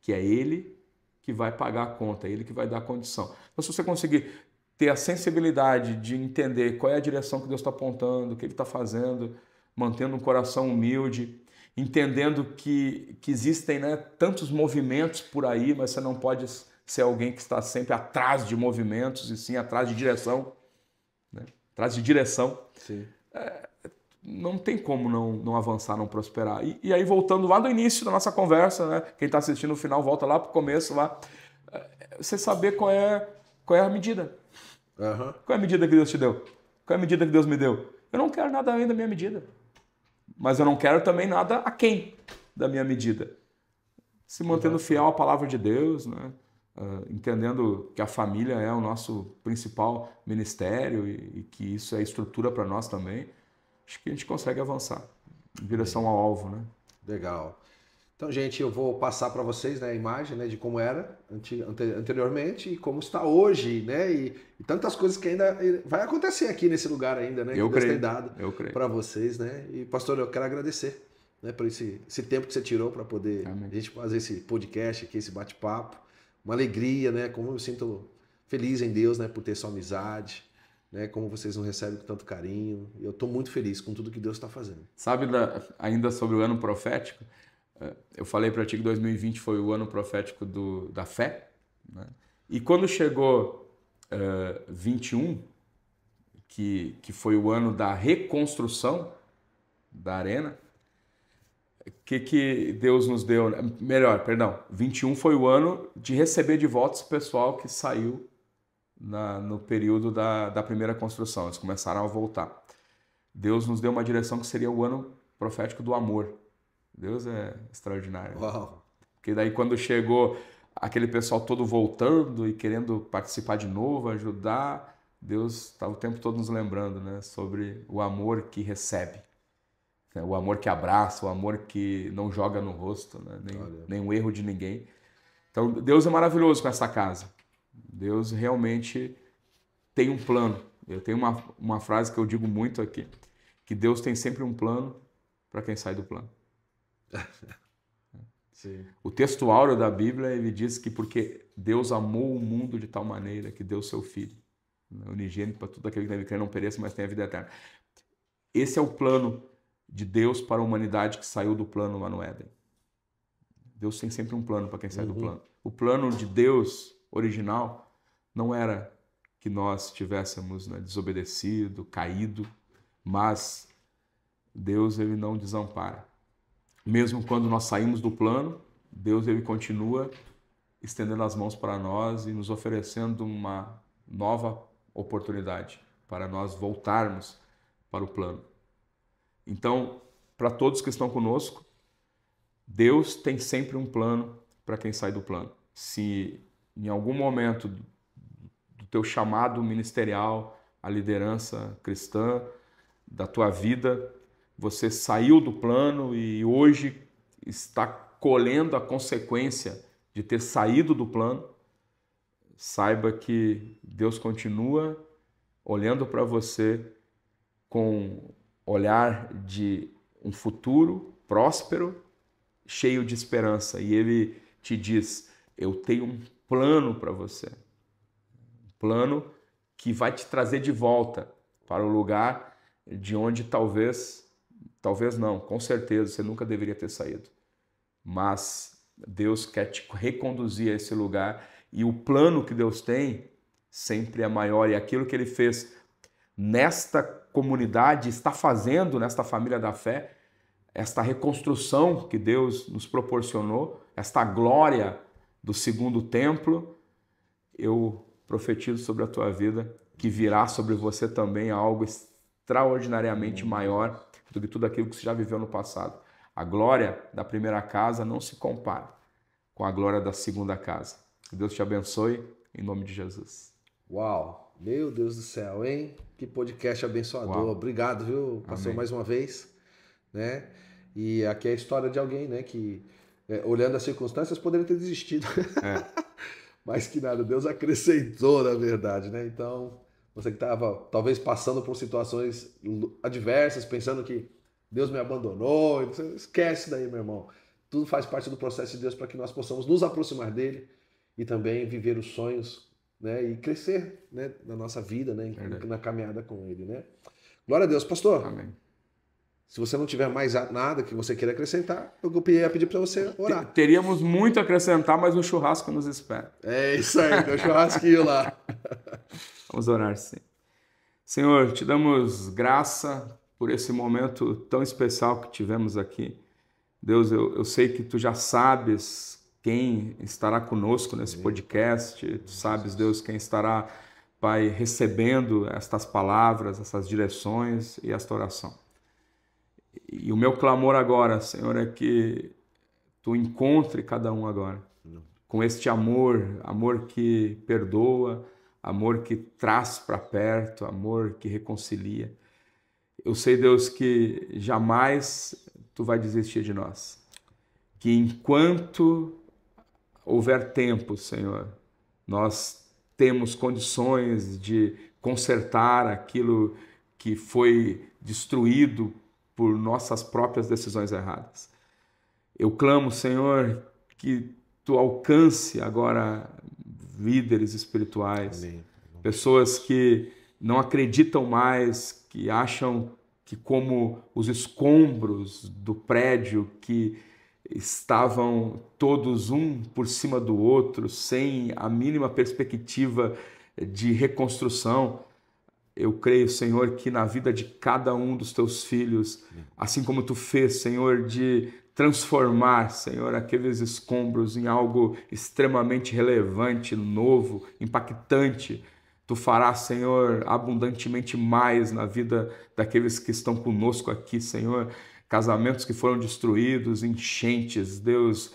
que é Ele que vai pagar a conta, é Ele que vai dar a condição. Então, se você conseguir ter a sensibilidade de entender qual é a direção que Deus está apontando, o que Ele está fazendo, mantendo um coração humilde, entendendo que existem, né, tantos movimentos por aí, mas você não pode ser alguém que está sempre atrás de movimentos, e sim atrás de direção. Né? Atrás de direção. Sim. Não tem como não avançar, não prosperar. E aí, voltando lá do início da nossa conversa, né? Quem está assistindo no final, volta lá para o começo, lá, você saber qual é a medida. Uhum. Qual é a medida que Deus te deu? Qual é a medida que Deus me deu? Eu não quero nada além da minha medida. Mas eu não quero também nada aquém da minha medida. Se mantendo fiel à palavra de Deus, né? Entendendo que a família é o nosso principal ministério e que isso é estrutura para nós também, acho que a gente consegue avançar em direção ao alvo, né? Legal. Então, gente, eu vou passar para vocês, né, a imagem, né, de como era anteriormente e como está hoje, né, e tantas coisas que ainda vai acontecer aqui nesse lugar ainda, né, Eu que Deus creio, tem dado para vocês, né. E pastor, eu quero agradecer, né, por esse tempo que você tirou para poder a gente fazer esse podcast aqui, esse bate-papo, uma alegria, né, como eu me sinto feliz em Deus, né, por ter sua amizade, né, como vocês nos recebem com tanto carinho. E eu estou muito feliz com tudo que Deus está fazendo. Sabe, ainda sobre o ano profético, eu falei para ti que 2020 foi o ano profético da fé, né? E quando chegou 21, que foi o ano da reconstrução da arena, o que Deus nos deu? Melhor, perdão, 21 foi o ano de receber de volta esse pessoal que saiu no período da primeira construção. Eles começaram a voltar. Deus nos deu uma direção que seria o ano profético do amor. Deus é extraordinário. Uau. Porque daí quando chegou aquele pessoal todo voltando e querendo participar de novo, ajudar, Deus estava o tempo todo nos lembrando, né, sobre o amor que recebe, né, o amor que abraça, o amor que não joga no rosto, né, nem um erro de ninguém. Então Deus é maravilhoso com essa casa. Deus realmente tem um plano. Eu tenho uma frase que eu digo muito aqui, que Deus tem sempre um plano para quem sai do plano. Sim. O texto áureo da Bíblia, ele diz que porque Deus amou o mundo de tal maneira que deu seu Filho, unigênito, para tudo aquele que deve crer não pereça, mas tenha vida eterna. Esse é o plano de Deus para a humanidade que saiu do plano lá no Éden. Deus tem sempre um plano para quem sai do plano. O plano de Deus original não era que nós tivéssemos, né, desobedecido, caído, mas Deus, ele não desampara. Mesmo quando nós saímos do plano, Deus, ele continua estendendo as mãos para nós e nos oferecendo uma nova oportunidade para nós voltarmos para o plano. Então, para todos que estão conosco, Deus tem sempre um plano para quem sai do plano. Se em algum momento do teu chamado ministerial, a liderança cristã, da tua vida, você saiu do plano e hoje está colhendo a consequência de ter saído do plano, saiba que Deus continua olhando para você com olhar de um futuro próspero, cheio de esperança. E Ele te diz, eu tenho um plano para você. Um plano que vai te trazer de volta para o lugar de onde talvez não, com certeza você nunca deveria ter saído. Mas Deus quer te reconduzir a esse lugar e o plano que Deus tem sempre é maior. E aquilo que Ele fez nesta comunidade, está fazendo nesta família da fé, esta reconstrução que Deus nos proporcionou, esta glória do segundo templo, eu profetizo sobre a tua vida que virá sobre você também algo extraordinariamente maior do que tudo aquilo que você já viveu no passado. A glória da primeira casa não se compara com a glória da segunda casa. Que Deus te abençoe, em nome de Jesus. Uau! Meu Deus do céu, hein? Que podcast abençoador. Uau. Obrigado, viu, pastor, Amém. mais uma vez, né? E aqui é a história de alguém, né, que olhando as circunstâncias poderia ter desistido. Mas que nada, Deus acrescentou, na verdade, né? Então, você que estava talvez passando por situações adversas, pensando que Deus me abandonou, esquece daí, meu irmão. Tudo faz parte do processo de Deus para que nós possamos nos aproximar dele e também viver os sonhos, né? E crescer, né, na nossa vida, né? Na caminhada com ele, né? Glória a Deus, pastor. Amém. Se você não tiver mais nada que você queira acrescentar, eu ia pedir para você orar. Teríamos muito a acrescentar, mas o churrasco nos espera. É isso aí, tem o churrasquinho lá. Vamos orar, sim. Senhor, te damos graça por esse momento tão especial que tivemos aqui. Deus, eu sei que tu já sabes quem estará conosco nesse podcast. Tu sabes, Deus, quem estará, Pai, recebendo estas palavras, essas direções e esta oração. E o meu clamor agora, Senhor, é que tu encontre cada um agora com este amor, amor que perdoa, amor que traz para perto, amor que reconcilia. Eu sei, Deus, que jamais tu vai desistir de nós. Que enquanto houver tempo, Senhor, nós temos condições de consertar aquilo que foi destruído por nossas próprias decisões erradas. Eu clamo, Senhor, que tu alcance agora líderes espirituais, amém, pessoas que não acreditam mais, que acham que como os escombros do prédio que estavam todos um por cima do outro, sem a mínima perspectiva de reconstrução. Eu creio, Senhor, que na vida de cada um dos teus filhos, assim como tu fez, Senhor, de transformar, Senhor, aqueles escombros em algo extremamente relevante, novo, impactante, tu farás, Senhor, abundantemente mais na vida daqueles que estão conosco aqui, Senhor. Casamentos que foram destruídos, enchentes, Deus,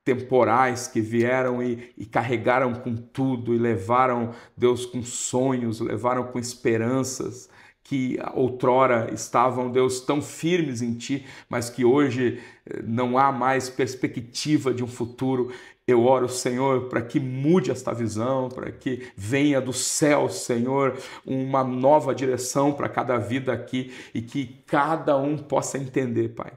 temporais que vieram e carregaram com tudo e levaram, Deus, com sonhos, levaram com esperanças que outrora estavam, Deus, tão firmes em Ti, mas que hoje não há mais perspectiva de um futuro. Eu oro, Senhor, para que mude esta visão, para que venha do céu, Senhor, uma nova direção para cada vida aqui e que cada um possa entender, Pai,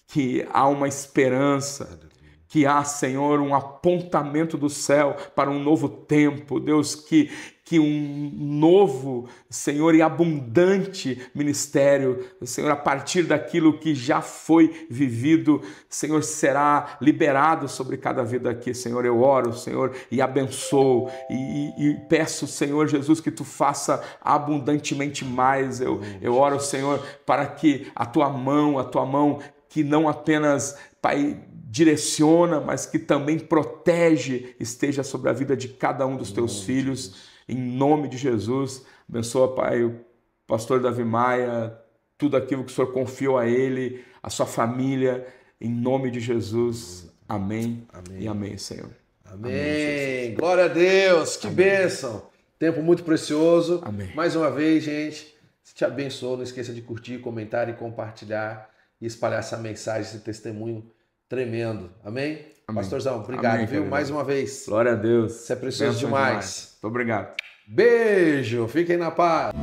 que há uma esperança, que há, Senhor, um apontamento do céu para um novo tempo, Deus, que um novo, Senhor, e abundante ministério, Senhor, a partir daquilo que já foi vivido, Senhor, será liberado sobre cada vida aqui, Senhor. Eu oro, Senhor, e abençoo e peço, Senhor Jesus, que tu faça abundantemente mais. Eu oro, Senhor, para que a tua mão que não apenas, Pai, direciona, mas que também protege, esteja sobre a vida de cada um dos teus filhos, em nome de Jesus. Abençoa, Pai, o pastor Davi Maia, tudo aquilo que o Senhor confiou a ele, a sua família, em nome de Jesus. Amém, amém. E amém, Senhor. Amém. Amém. Glória a Deus, que bênção. Tempo muito precioso. Amém. Mais uma vez, gente, se te abençoou, não esqueça de curtir, comentar e compartilhar e espalhar essa mensagem, esse testemunho tremendo. Amém? Amém. Pastorzão, obrigado, amém, viu? Mais uma vez. Glória a Deus. Você é precioso demais. Muito obrigado. Beijo. Fiquem na paz.